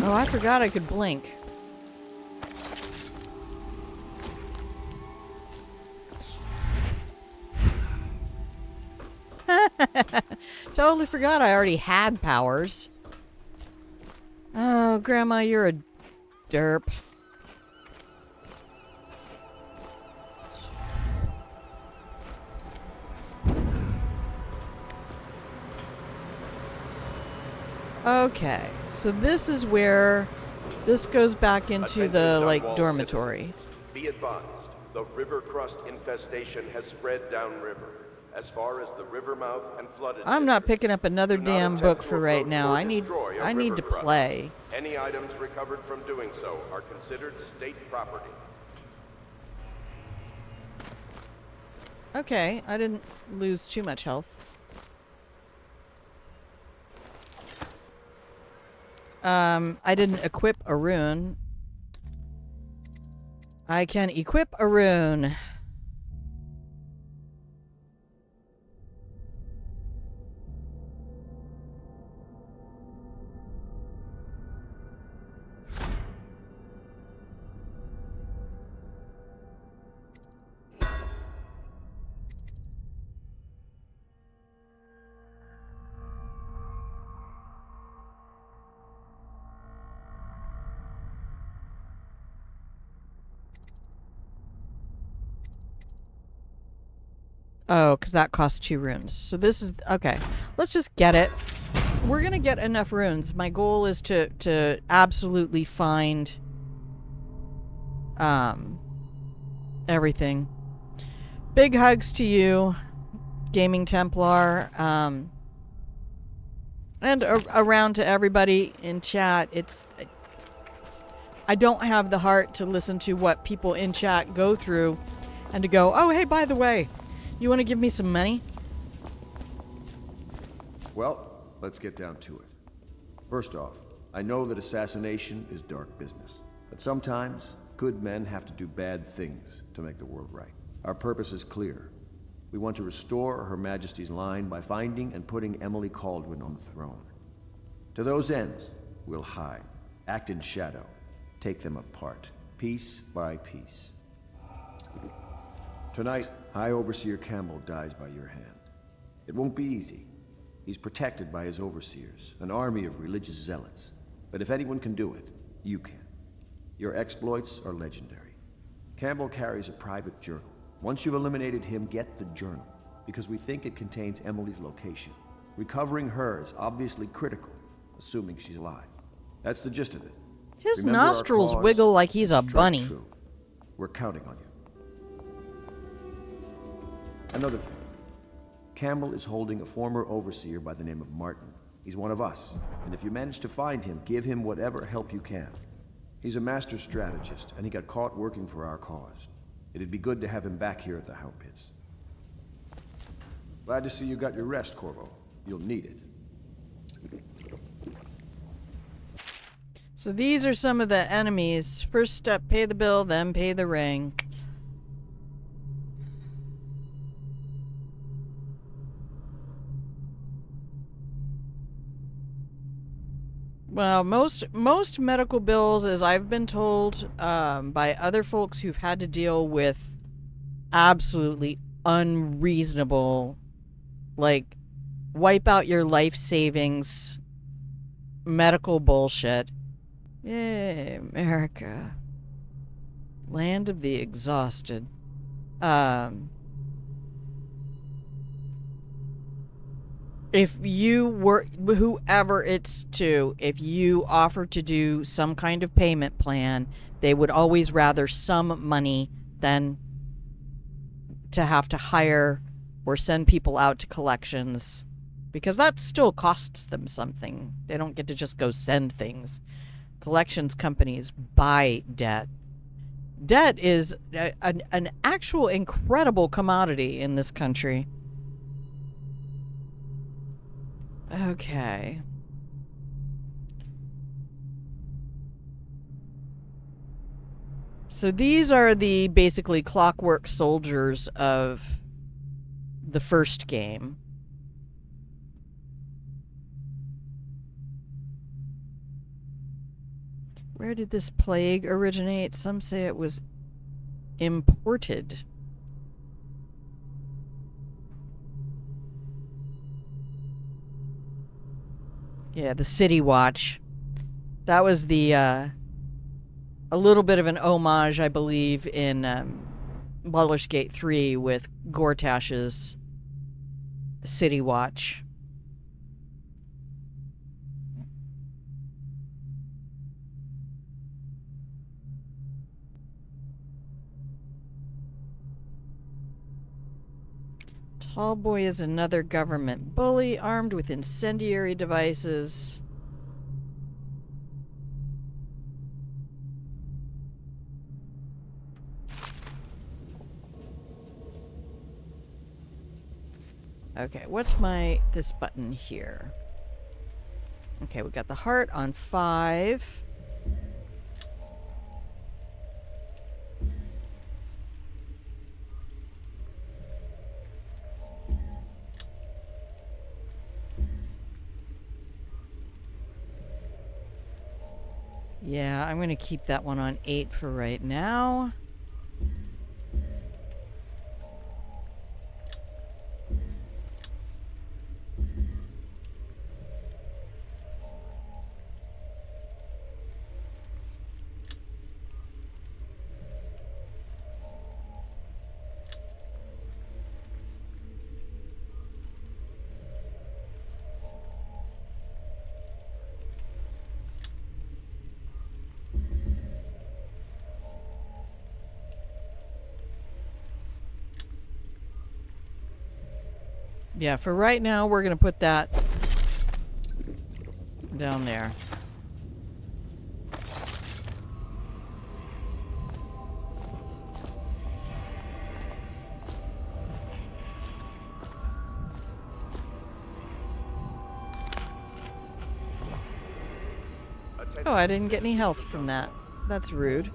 Oh, I forgot I could blink. Totally forgot I already had powers. Oh, Grandma, you're a derp. Okay, so this is where this goes back into Attention, the, like, Dunwall dormitory. citizens. Be advised, the river crust infestation has spread downriver, as far as the river mouth and flooded I'm not districts. picking up another Do not damn attempt book to for right approach now. or I need destroy a I need river to crust. play. Any items recovered from doing so are considered state property. Okay, I didn't lose too much health. I didn't equip a rune. I can equip a rune. Oh, because that costs 2 runes. So this is... Okay. Let's just get it. We're going to get enough runes. My goal is to absolutely find... everything. Big hugs to you, Gaming Templar. And around to everybody in chat. I don't have the heart to listen to what people in chat go through and to go, oh, hey, by the way, you want to give me some money? Well, let's get down to it. First off, I know that assassination is dark business, but sometimes good men have to do bad things to make the world right. Our purpose is clear. We want to restore Her Majesty's line by finding and putting Emily Kaldwin on the throne. To those ends, we'll hide, act in shadow, take them apart, piece by piece. Tonight, High Overseer Campbell dies by your hand. It won't be easy. He's protected by his overseers, an army of religious zealots. But if anyone can do it, you can. Your exploits are legendary. Campbell carries a private journal. Once you've eliminated him, get the journal, because we think it contains Emily's location. Recovering her is obviously critical, assuming she's alive. That's the gist of it. His Remember our nostrils cause, wiggle like he's a strike bunny. true. We're counting on you. Another thing. Campbell is holding a former overseer by the name of Martin. He's one of us, and if you manage to find him, give him whatever help you can. He's a master strategist, and he got caught working for our cause. It'd be good to have him back here at the Hound Pits. Glad to see you got your rest, Corvo. You'll need it. So these are some of the enemies. First step, pay the bill, then pay the ring. Well, most medical bills, as I've been told by other folks who've had to deal with absolutely unreasonable, like, wipe out your life savings medical bullshit. Yay, America. Land of the exhausted. If you were, whoever it's to, if you offer to do some kind of payment plan, they would always rather some money than to have to hire or send people out to collections, because that still costs them something. They don't get to just go send things. Collections companies buy debt. Debt is an actual incredible commodity in this country. Okay. So these are the basically clockwork soldiers of the first game. Where did this plague originate? Some say it was imported. Yeah, the City Watch. That was the, a little bit of an homage, I believe, in Baldur's Gate 3 with Gortash's City Watch. Tall boy is another government bully armed with incendiary devices. Okay, what's this button here? Okay, we got the heart on 5. Yeah, I'm going to keep that one on 8 for right now. Yeah, for right now, we're going to put that down there. Oh, I didn't get any health from that. That's rude.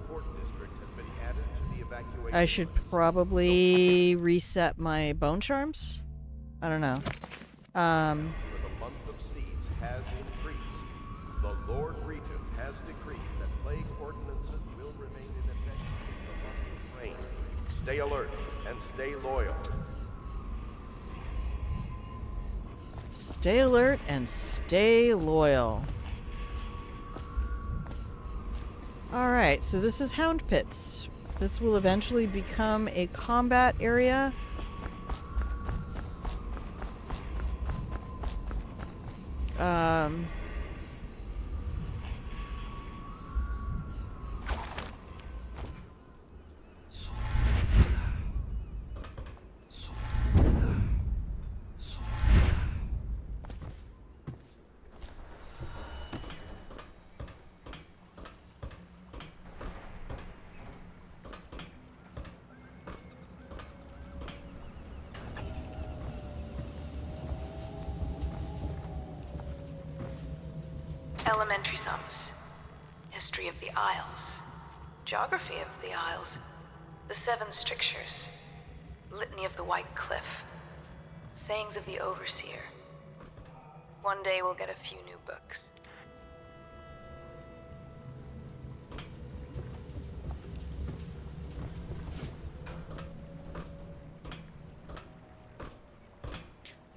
I should probably reset my bone charms? I don't know. The month of seeds has increased. The Lord Regent has decreed that plague ordinances will remain in effect in the month of rain. Stay alert and stay loyal. Stay alert and stay loyal. Alright, so this is Hound Pits. This will eventually become a combat area. Elementary sums. History of the Isles. Geography of the Isles. The 7 strictures. Litany of the White Cliff. Sayings of the Overseer. One day we'll get a few new books.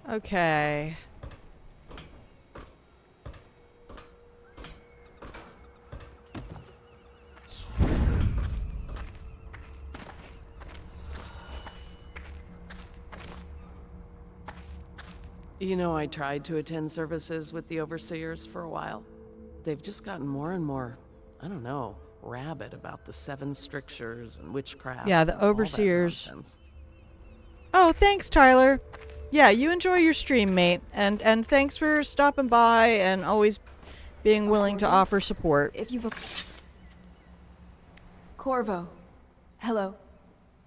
Okay. You know, I tried to attend services with the overseers for a while. They've just gotten more and more, I don't know, rabid about the 7 strictures and witchcraft. Yeah, the and all that overseers. nonsense. Oh, thanks, Tyler. Yeah, you enjoy your stream, mate. And thanks for stopping by and always being willing to offer support. If you've Corvo. Hello.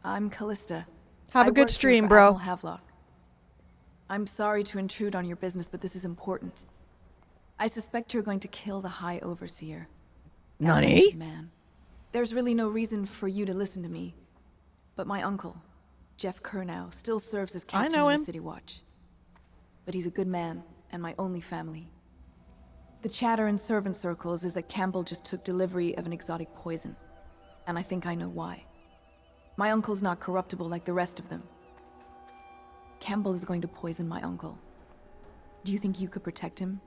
I'm Callista. Have I a good work here stream, for bro. Admiral Havelock. I'm sorry to intrude on your business, but this is important. I suspect you're going to kill the High Overseer. Nani? Elementary Man. There's really no reason for you to listen to me. But my uncle, Jeff Kernow, still serves as captain know of him. the City Watch. But he's a good man, and my only family. The chatter in servant circles is that Campbell just took delivery of an exotic poison. And I think I know why. My uncle's not corruptible like the rest of them. Campbell is going to poison my uncle. Do you think you could protect him?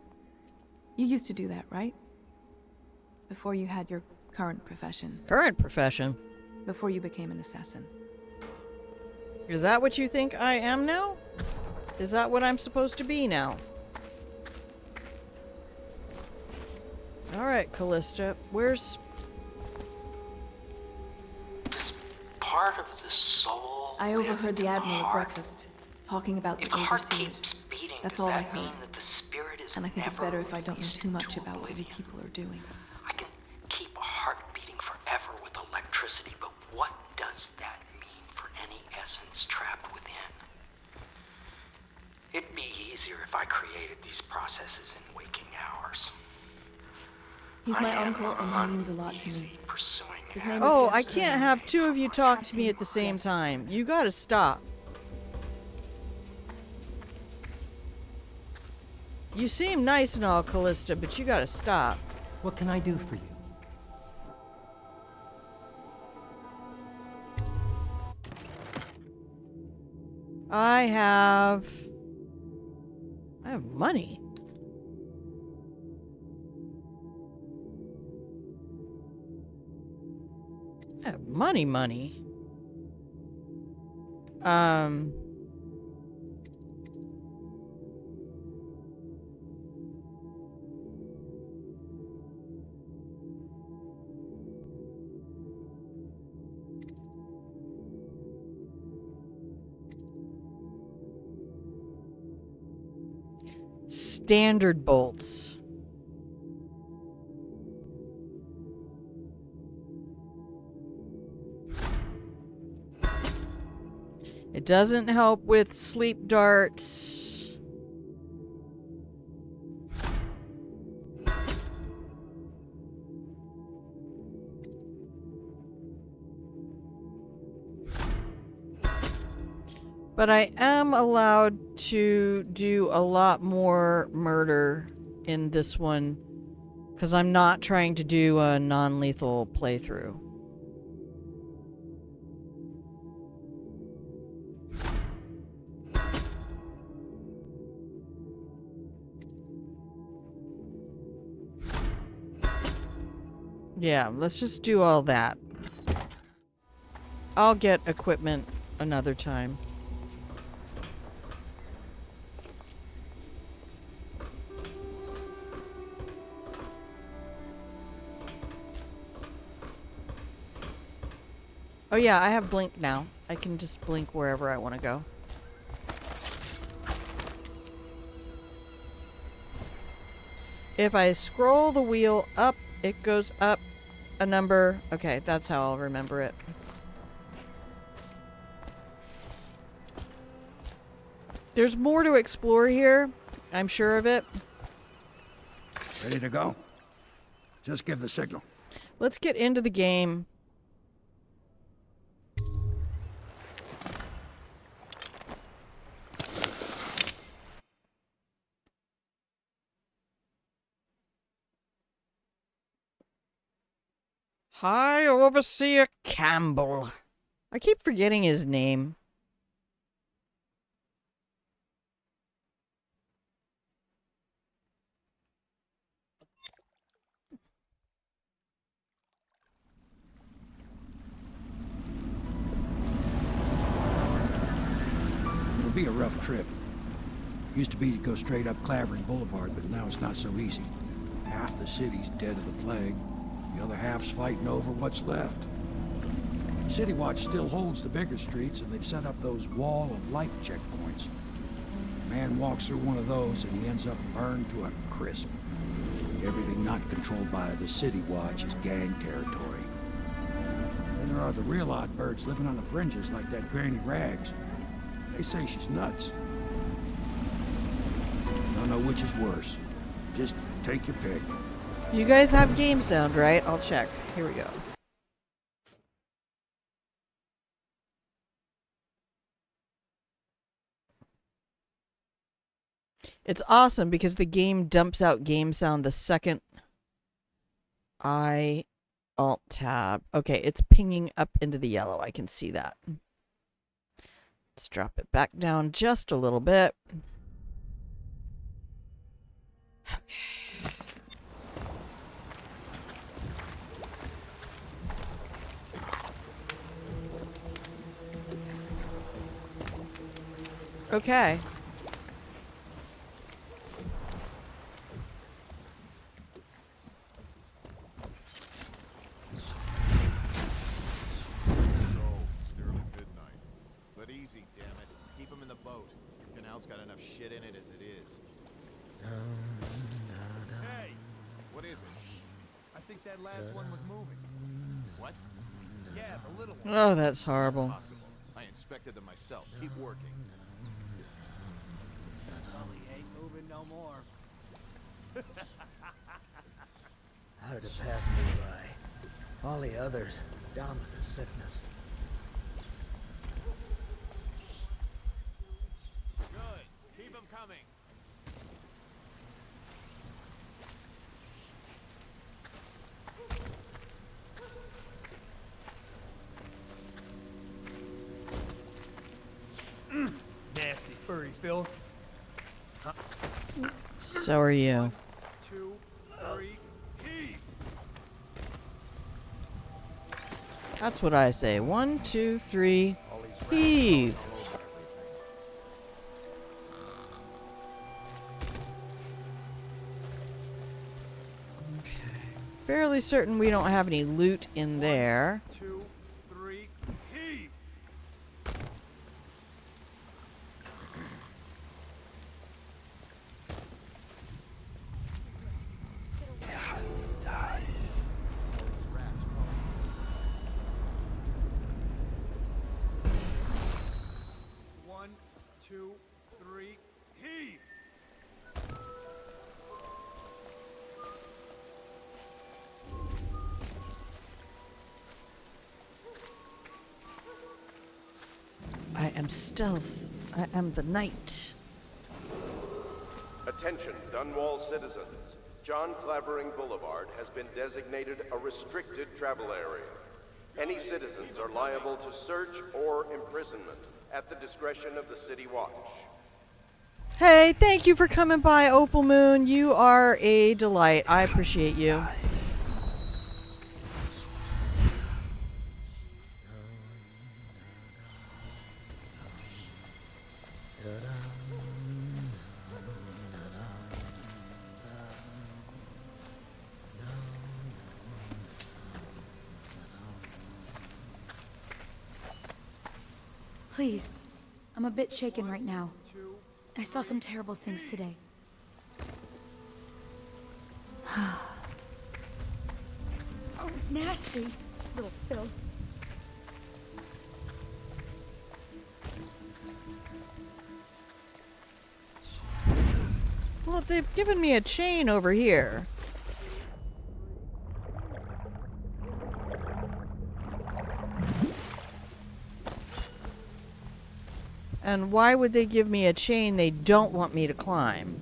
You used to do that, right? Before you had your current profession. Current profession. Before you became an assassin. Is that what you think I am now? Is that what I'm supposed to be now? Alright, Callista. Where's... Part of the soul. I overheard the Admiral at heart. breakfast. talking about If the a heart overseers. keeps beating, That's does all I that heard. mean that the spirit is And I think it's never better if I don't know released too much into about what you oblivion? people are doing. I can keep a heart beating forever with electricity, but what does that mean for any essence trapped within? It'd be easier if I created these processes in waking hours. He's my I am uncle, and he means a lot to me. uneasy pursuing His name is Oh, Jeff I can't have two of you talk to me at the same Jeff. time. You gotta stop. You seem nice and all, Callista, but you gotta stop. What can I do for you? I have money. I have money. Standard bolts. It doesn't help with sleep darts. But I am allowed to do a lot more murder in this one because I'm not trying to do a non-lethal playthrough. Yeah, let's just do all that. I'll get equipment another time. Oh yeah, I have blink now. I can just blink wherever I want to go. If I scroll the wheel up, it goes up a number. Okay, that's how I'll remember it. There's more to explore here. I'm sure of it. Ready to go? Just give the signal. Let's get into the game. High Overseer Campbell. I keep forgetting his name. It'll be a rough trip. Used to be to go straight up Clavering Boulevard, but now it's not so easy. Half the city's dead of the plague. The other half's fighting over what's left. City Watch still holds the bigger streets, and they've set up those wall of light checkpoints. A man walks through one of those, and he ends up burned to a crisp. Everything not controlled by the City Watch is gang territory. Then there are the real odd birds living on the fringes, like that Granny Rags. They say she's nuts. Don't know which is worse. Just take your pick. You guys have game sound, right? I'll check. Here we go. It's awesome because the game dumps out game sound the second I alt tab. Okay, it's pinging up into the yellow. I can see that. Let's drop it back down just a little bit. Okay. but easy, damn it. Keep him in the boat. Canal's got enough shit in it as it is. Hey! What is it? I think that last one was moving. What? Yeah, the little one. Oh, that's horrible. Possible. I inspected them myself. Keep working. Probably ain't moving no more. How did it pass me by? All the others down with the sickness. Good. Keep them coming. Nasty furry filth. So are you. 2, 3, heave! That's what I say. 1, 2, 3, heave. Okay. Fairly certain we don't have any loot in there. 2, 3, heave! One, 2, 3, heave! I am stealth. I am the night. Attention, Dunwall citizens. John Clavering Boulevard has been designated a restricted travel area. Any citizens are liable to search or imprisonment at the discretion of the City Watch. Hey, thank you for coming by, Opal Moon. You are a delight. I appreciate you. Please, I'm a bit shaken right now. I saw some terrible things today. Oh, nasty little filth. Well, they've given me a chain over here. And why would they give me a chain they don't want me to climb?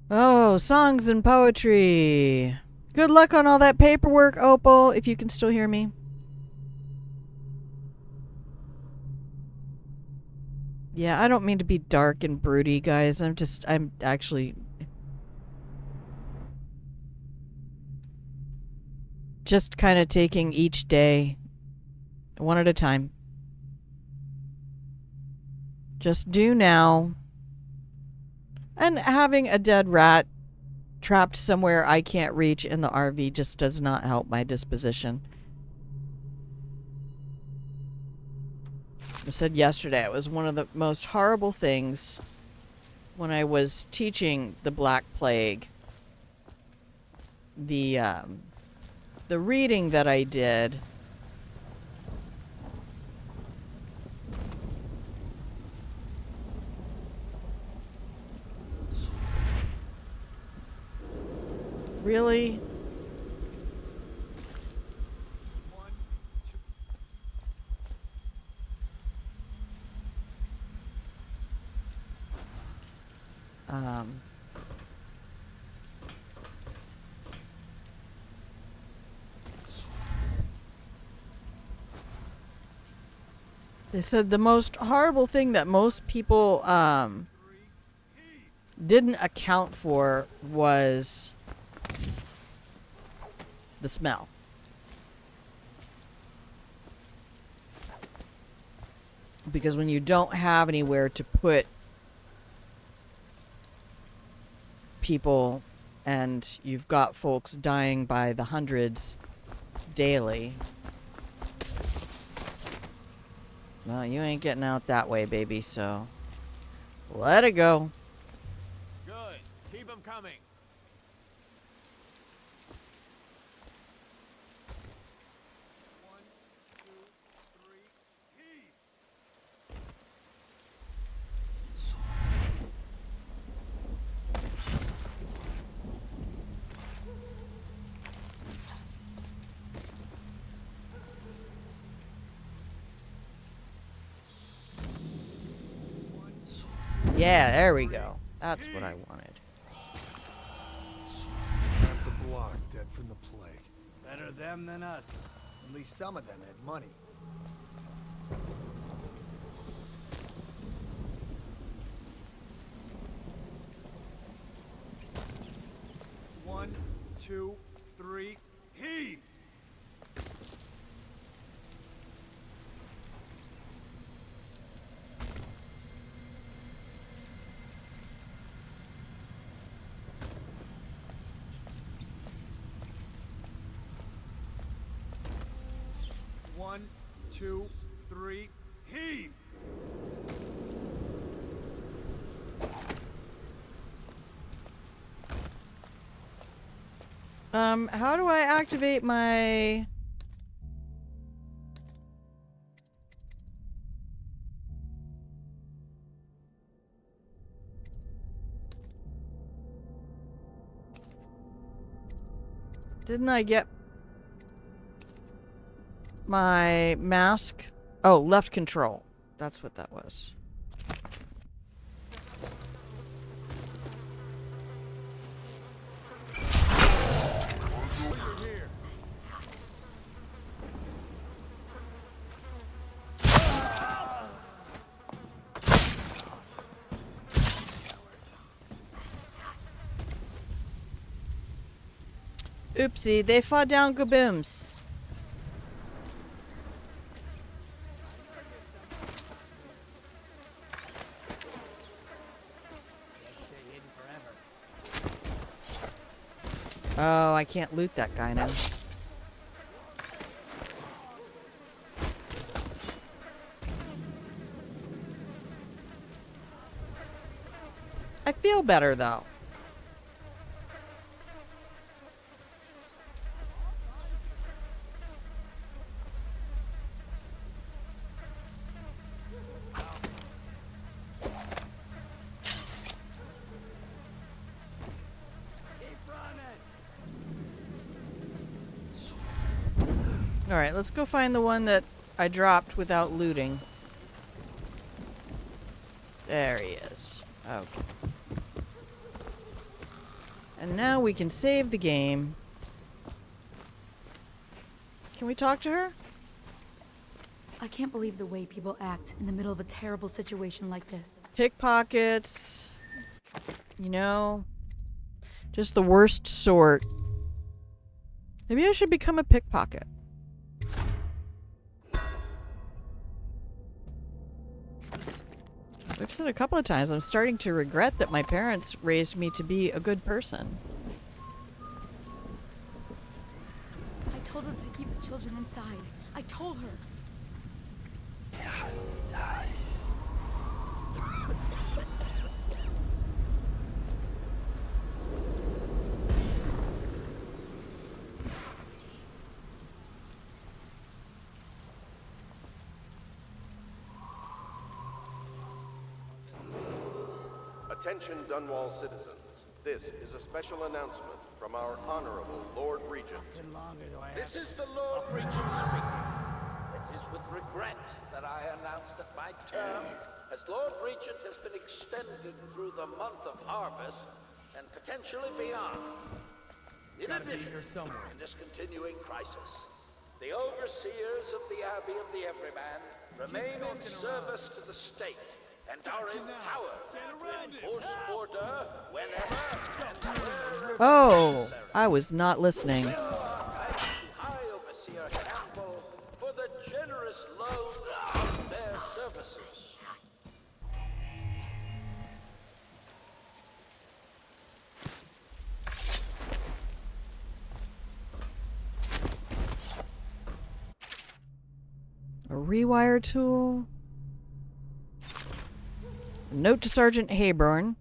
Oh, songs and poetry. Good luck on all that paperwork, Opal, if you can still hear me. Yeah, I don't mean to be dark and broody, guys. I'm actually just kind of taking each day one at a time. Just do now. And having a dead rat trapped somewhere I can't reach in the RV just does not help my disposition. I said yesterday it was one of the most horrible things when I was teaching the Black Plague. The reading that I did really? They said the most horrible thing that most people didn't account for was the smell. Because when you don't have anywhere to put people and you've got folks dying by the hundreds daily, well, you ain't getting out that way, baby, so let it go. Good. Keep them coming. One, two, three, heave! Yeah, there we go. That's what I wanted. Half the block dead from the plague. Better them than us. At least some of them had money. One, two, three, heave! One, two, three, heave! How do I activate my... Didn't I get my mask? Oh, left control. That's what that was. Oopsie, they fall down kabooms. Oh, I can't loot that guy now. I feel better though. Alright, let's go find the one that I dropped without looting. There he is. Okay. And now we can save the game. Can we talk to her? I can't believe the way people act in the middle of a terrible situation like this. Pickpockets. You know, just the worst sort. Maybe I should become a pickpocket. I've said a couple of times, I'm starting to regret that my parents raised me to be a good person. I told her to keep the children inside. I told her. Attention Dunwall citizens. This is a special announcement from our Honorable Lord Regent. This is the Lord Regent speaking. It is with regret that I announce that my term as Lord Regent has been extended through the month of harvest and potentially beyond. In addition, in this continuing crisis, the overseers of the Abbey of the Everyman remain in service to the state and are empowered to enforce order whenever and wherever Oh, I was not listening. I rewire tool. Note to Sergeant Hayburn.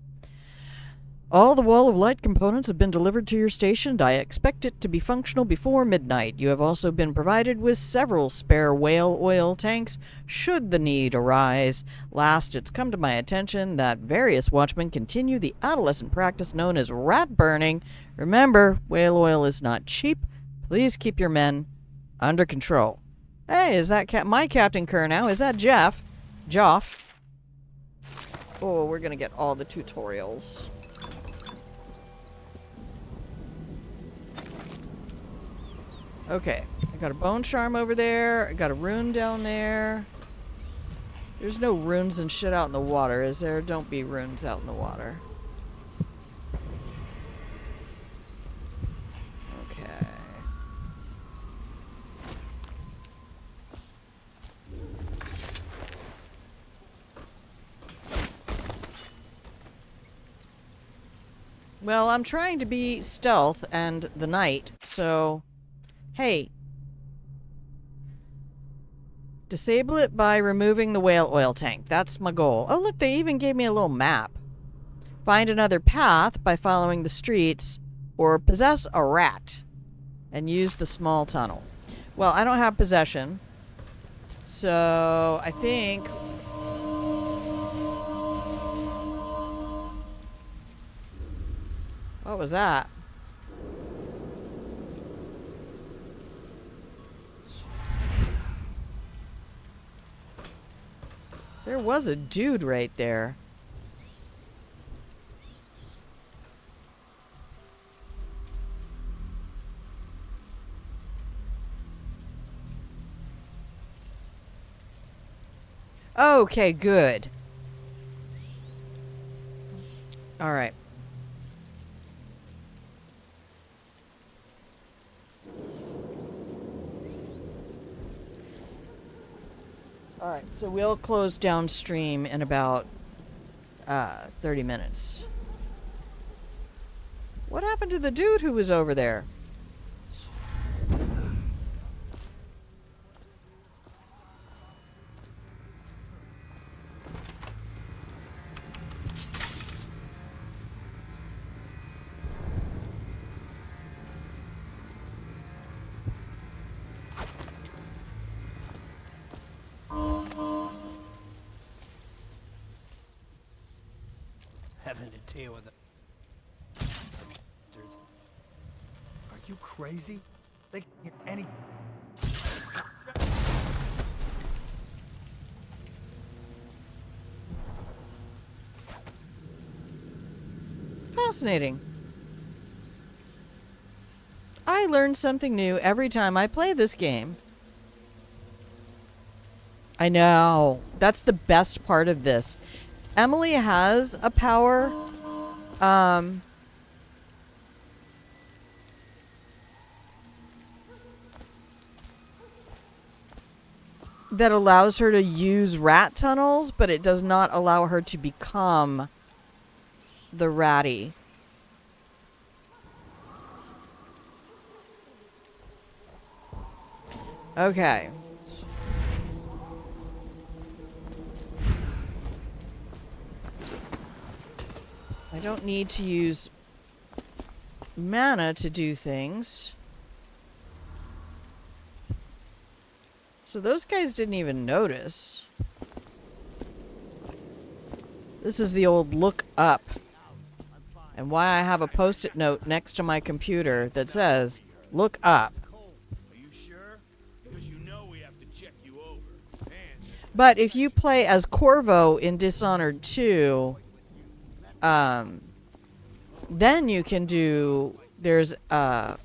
All the Wall of Light components have been delivered to your station, and I expect it to be functional before midnight. You have also been provided with several spare whale oil tanks, should the need arise. Last, it's come to my attention that various watchmen continue the adolescent practice known as rat burning. Remember, whale oil is not cheap. Please keep your men under control. Hey, is that my Captain Kerr now? Is that Jeff? Joff? Oh, we're gonna get all the tutorials. Okay, I got a bone charm over there. I got a rune down there. There's no runes and shit out in the water, is there? Don't be runes out in the water. Okay. Well, I'm trying to be stealth and the night, so... Hey. Disable it by removing the whale oil tank. That's my goal. Oh, look, they even gave me a little map. Find another path by following the streets, or possess a rat and use the small tunnel. Well, I don't have possession, so I think... What was that? There was a dude right there. Okay, good. All right. Alright, so we'll close downstream in about 30 minutes. What happened to the dude who was over there? Having to deal with it. Are you crazy? They can get any... Fascinating. I learn something new every time I play this game. I know. That's the best part of this. Emily has a power, that allows her to use rat tunnels, but it does not allow her to become the ratty. Okay. I don't need to use mana to do things. So those guys didn't even notice. This is the old look up. And why I have a post-it note next to my computer that says, look up. But if you play as Corvo in Dishonored 2... then you can do, there's, well,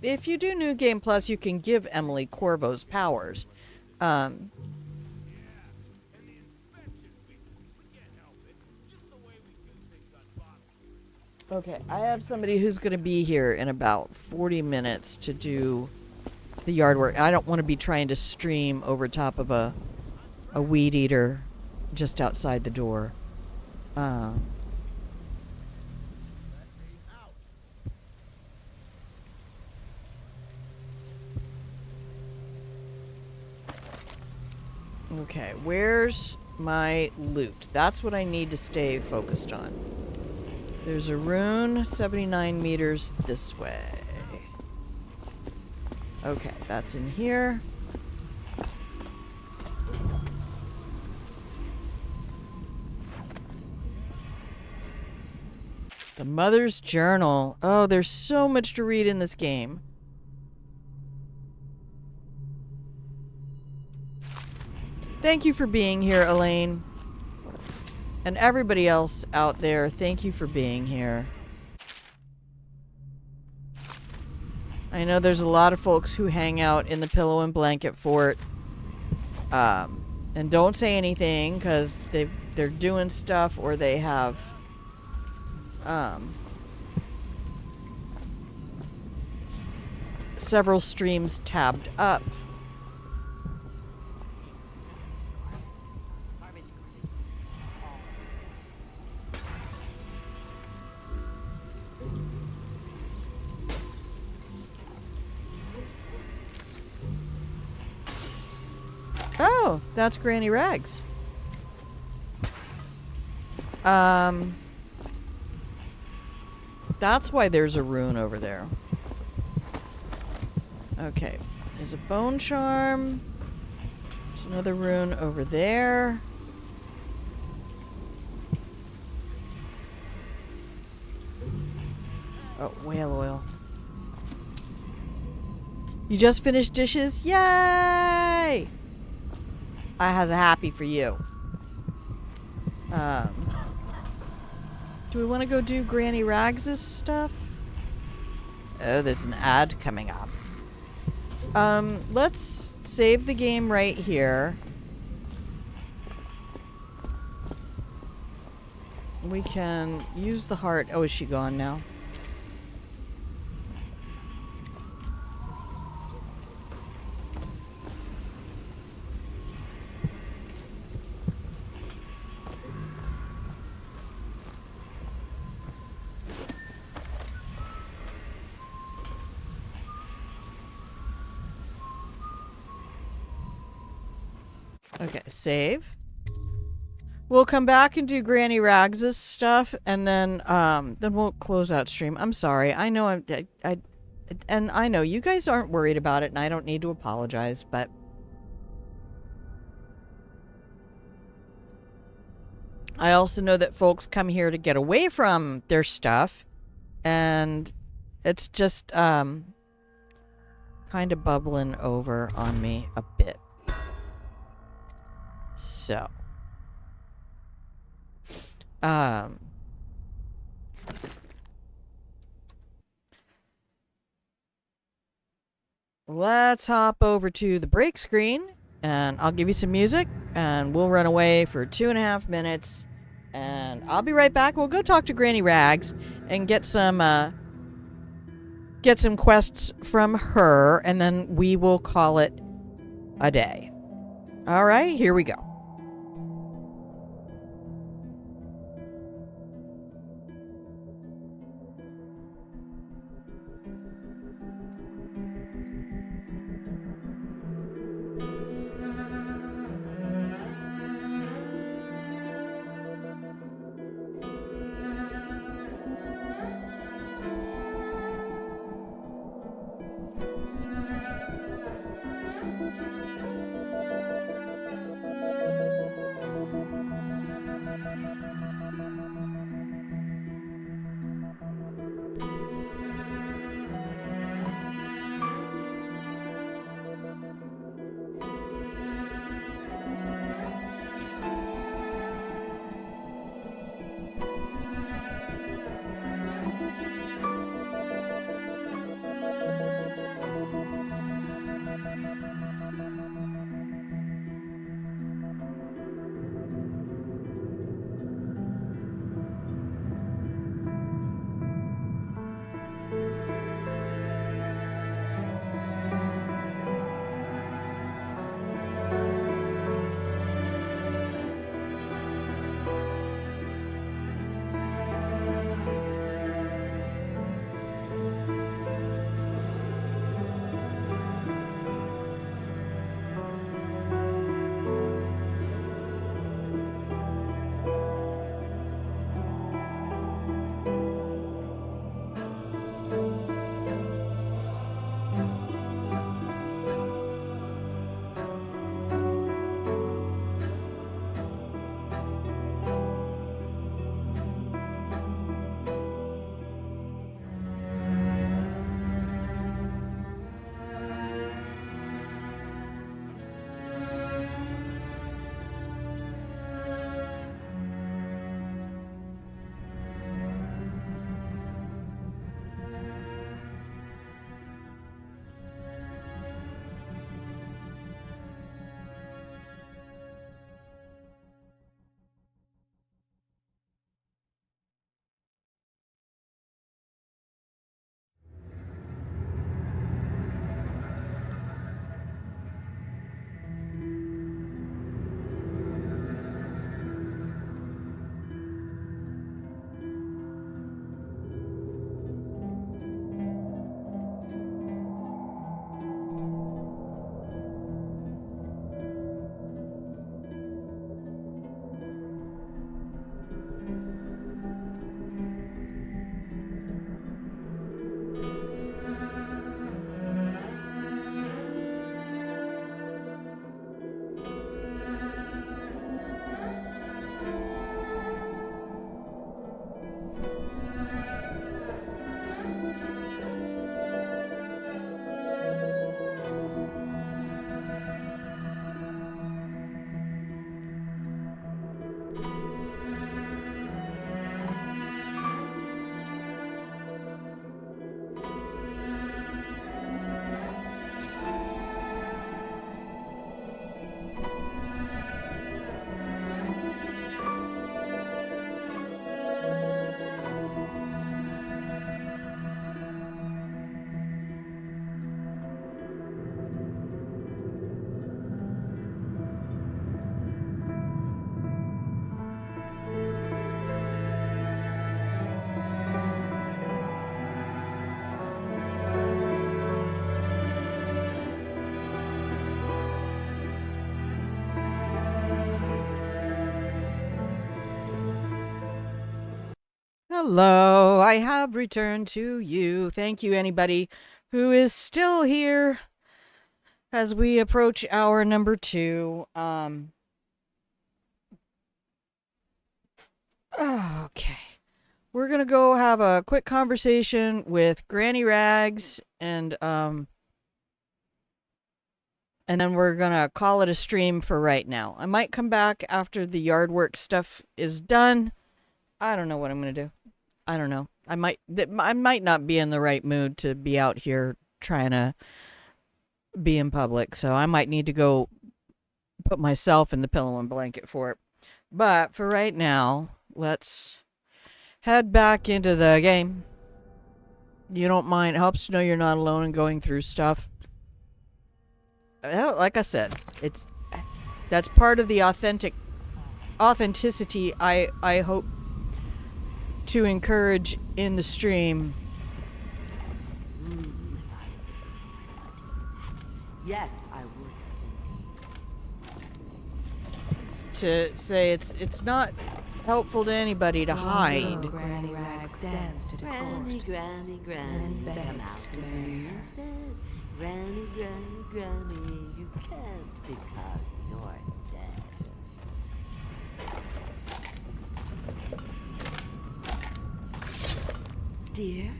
if you do New Game Plus, you can give Emily Corvo's powers. Okay, I have somebody who's going to be here in about 40 minutes to do the yard work. I don't want to be trying to stream over top of a weed eater just outside the door. Okay, where's my loot? That's what I need to stay focused on. There's a rune 79 meters this way. Okay, that's in here. The Mother's Journal. Oh, there's so much to read in this game. Thank you for being here, Elaine. And everybody else out there, thank you for being here. I know there's a lot of folks who hang out in the Pillow and Blanket Fort. And don't say anything because they're doing stuff or they have several streams tabbed up. Oh, that's Granny Rags. That's why there's a rune over there. Okay, there's a bone charm. There's another rune over there. Oh, whale oil. You just finished dishes? Yay! I has a happy for you. Do we want to go do Granny Rags' stuff? Oh, there's an ad coming up. Let's save the game right here. We can use the heart. Oh, is she gone now? Okay, save. We'll come back and do Granny Rags' stuff, and then we'll close out stream. I'm sorry. I know and I know you guys aren't worried about it, and I don't need to apologize, but I also know that folks come here to get away from their stuff, and it's just kind of bubbling over on me a bit. So, let's hop over to the break screen, and I'll give you some music, and we'll run away for 2.5 minutes, and I'll be right back. We'll go talk to Granny Rags and get some quests from her, and then we will call it a day. All right, here we go. Hello, I have returned to you. Thank you, anybody who is still here as we approach hour number 2. Okay. We're gonna go have a quick conversation with Granny Rags and then we're gonna call it a stream for right now. I might come back after the yard work stuff is done. I don't know what I'm gonna do. I don't know. I might not be in the right mood to be out here trying to be in public, so I might need to go put myself in the pillow and blanket for it. But for right now, let's head back into the game. You don't mind. It helps to know you're not alone in going through stuff. Like I said, that's part of the authenticity I hope to encourage in the stream. Yes, I would. To say it's not helpful to anybody to hide. Granny Rags dance to the Granny, Granny, Granny, come out to me instead. Granny, Granny, Granny, you can't because you're dead. Dear?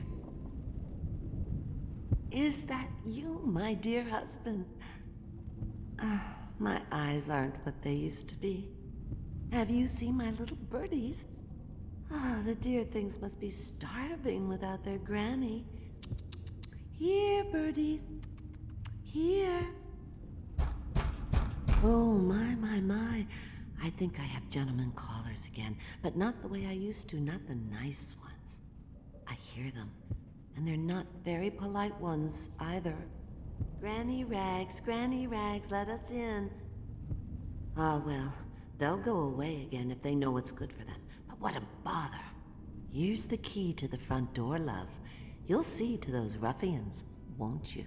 Is that you, my dear husband? My eyes aren't what they used to be. Have you seen my little birdies? The dear things must be starving without their granny. Here, birdies. Here. Oh, my, my, my. I think I have gentlemen callers again, but not the way I used to, not the nice ones. I hear them, and they're not very polite ones either. Granny Rags, let us in. Ah, well, they'll go away again if they know what's good for them. But what a bother. Here's the key to the front door, love. You'll see to those ruffians, won't you?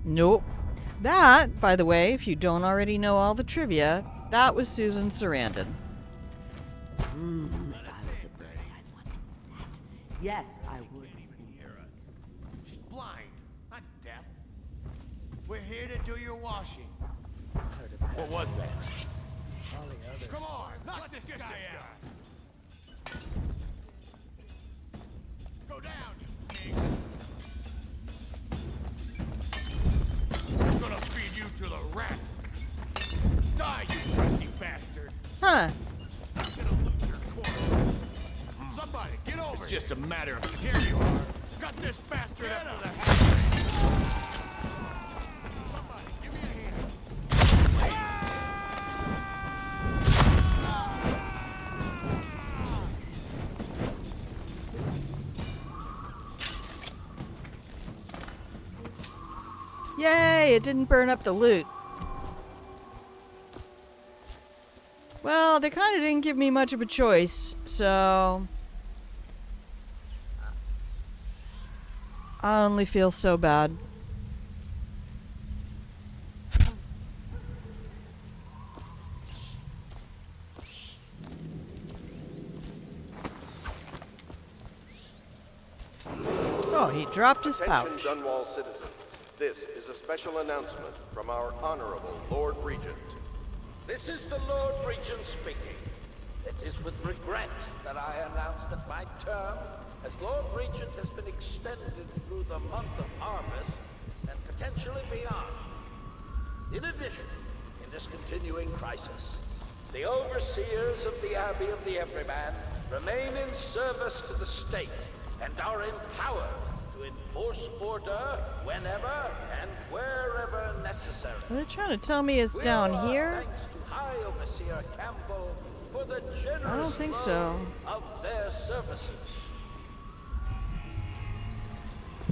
Nope. That, by the way, if you don't already know all the trivia, that was Susan Sarandon. If I was a birdie, I'd want that. Yes, I would. She's blind, not deaf. We're here to do your washing. What was that? All the others. Come on, knock this guy out. Go down, you pig. I'm gonna feed you to the rats. Die, you crusty bastard. Huh. I'm gonna lose your corner. Somebody, get over here. It's just a matter of... Here you are. Got this bastard up to the house. Somebody, give me a hand. Yay, it didn't burn up the loot. Well, they kind of didn't give me much of a choice, so... I only feel so bad. Oh, he dropped his pouch. Attention, Dunwall citizens. This is a special announcement from our Honorable Lord Regent. This is the Lord Regent speaking. It is with regret that I announce that my term as Lord Regent has been extended through the month of harvest and potentially beyond. In addition, in this continuing crisis, the overseers of the Abbey of the Everyman remain in service to the state and are empowered to enforce order whenever and wherever necessary. What they're trying to tell me is down here? Thanks to High Overseer Campbell for the generous I don't think so. of their services.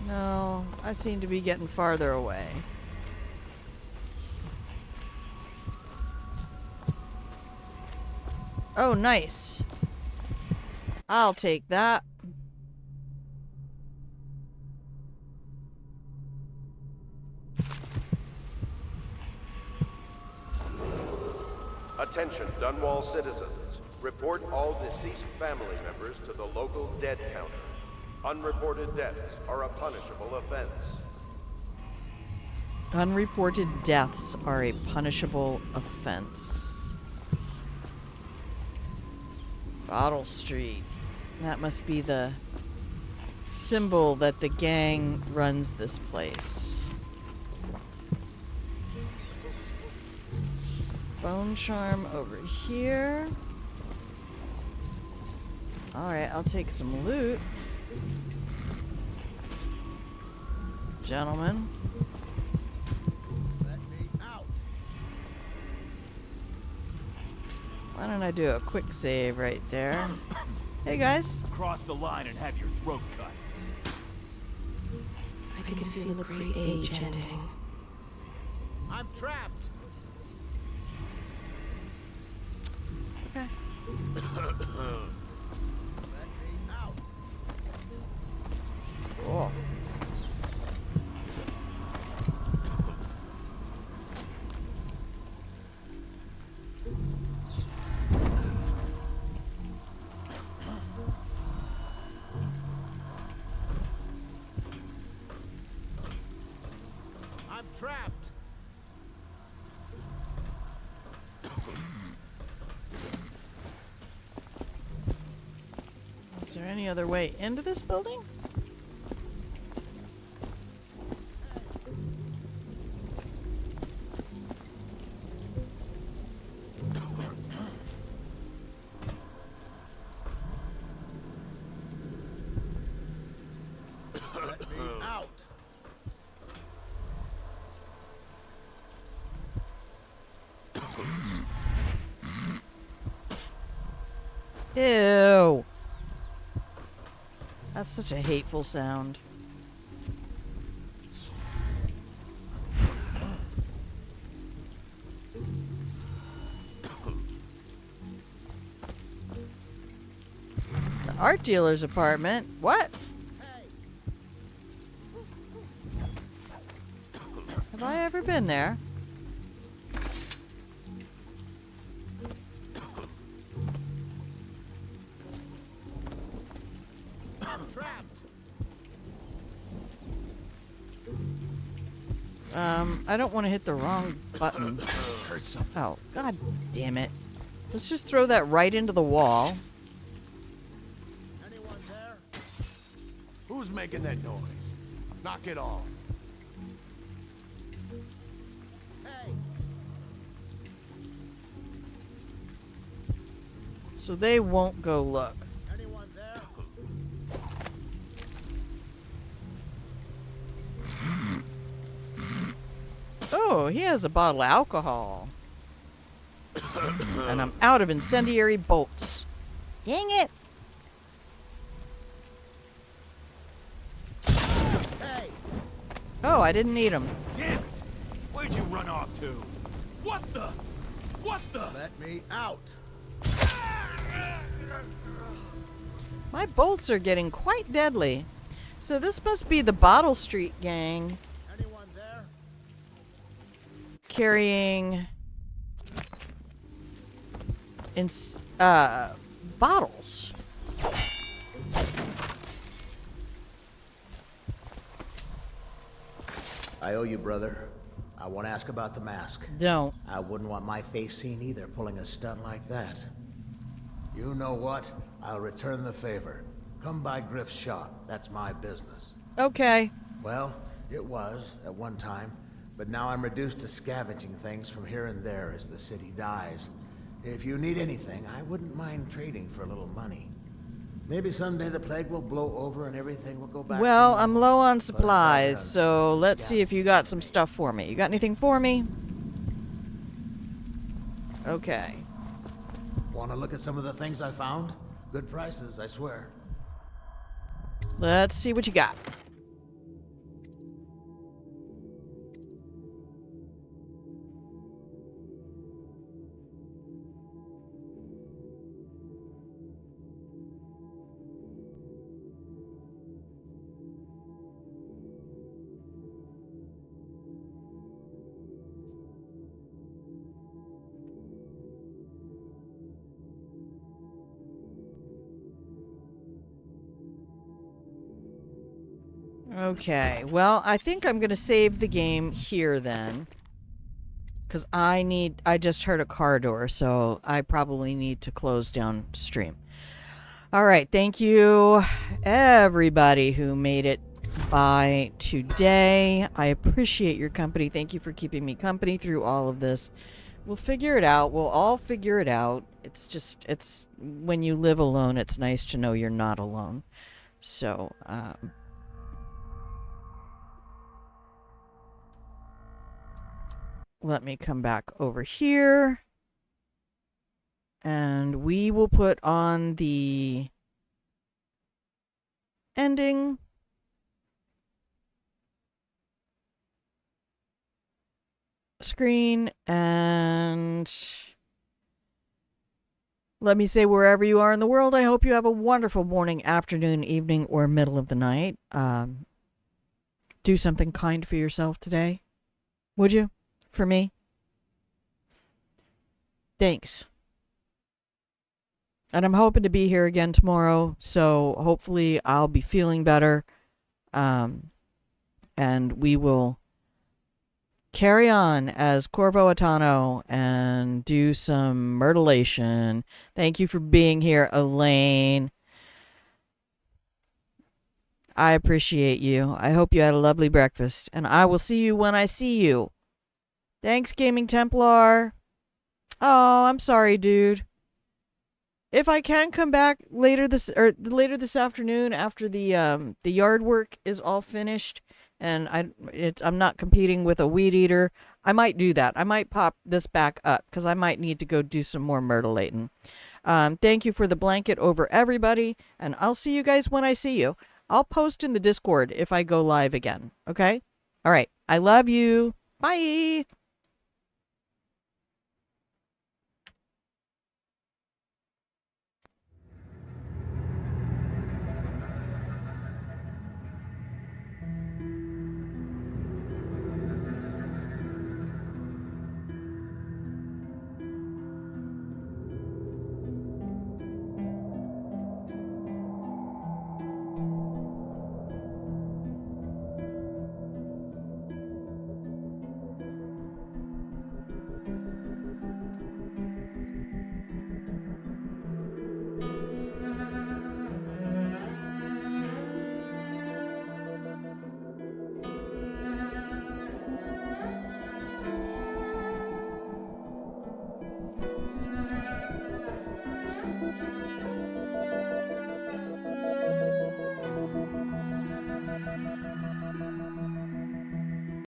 No, I seem to be getting farther away. Oh, nice. I'll take that. Attention, Dunwall citizens. Report all deceased family members to the local dead counter. Unreported deaths are a punishable offense. Unreported deaths are a punishable offense. Bottle Street. That must be the symbol that the gang runs this place. Bone charm over here. Alright, I'll take some loot. Gentlemen. Let me out. Why don't I do a quick save right there? Hey guys. Cross the line and have your throat cut. I can feel a great age ending. I'm trapped. Okay. Let me out. Cool. I'm trapped. Is there any other way into this building? Let me out. Ew. That's such a hateful sound. The art dealer's apartment? What? Have I ever been there? I'm trapped. I don't want to hit the wrong button. Oh, god damn it. Let's just throw that right into the wall. Anyone there? Who's making that noise? Knock it off. Hey. So they won't go look. Anyone there? Oh, he has a bottle of alcohol. And I'm out of incendiary bolts. Dang it! Hey. Oh, I didn't need them. Damn it! Where'd you run off to? What the? What the? Let me out. My bolts are getting quite deadly. So this must be the Bottle Street gang Anyone there? carrying bottles. I owe you, brother. I want to ask about the mask. Don't. I wouldn't want my face seen either, pulling a stunt like that. You know what? I'll return the favor. Come by Griff's shop. That's my business. Okay. Well, it was, at one time. But now I'm reduced to scavenging things from here and there as the city dies. If you need anything, I wouldn't mind trading for a little money. Maybe someday the plague will blow over and everything will go back to Well, normal. I'm low on But supplies, until then, so let's see scavenge. if you got some stuff for me. You got anything for me? Okay. Want to look at some of the things I found? Good prices, I swear. Let's see what you got. Okay, well, I think I'm gonna save the game here then. Because I just heard a car door, so I probably need to close down stream. Alright, thank you everybody who made it by today. I appreciate your company. Thank you for keeping me company through all of this. We'll figure it out. We'll all figure it out. It's when you live alone, it's nice to know you're not alone. So, let me come back over here. And we will put on the ending. Screen, and let me say, wherever you are in the world, I hope you have a wonderful morning, afternoon, evening, or middle of the night. Do something kind for yourself today. Would you? For me? Thanks. And I'm hoping to be here again tomorrow, so hopefully I'll be feeling better. And we will carry on as Corvo Atano and do some myrtlation. Thank you for being here, Elaine. I appreciate you. I hope you had a lovely breakfast, and I will see you when I see you. Thanks, Gaming Templar. Oh, I'm sorry, dude. If I can come back later this afternoon after the yard work is all finished, and I'm not competing with a weed eater, I might do that. I might pop this back up because I might need to go do some more myrtleating. Thank you for the blanket over everybody, and I'll see you guys when I see you. I'll post in the Discord if I go live again. Okay? All right. I love you. Bye.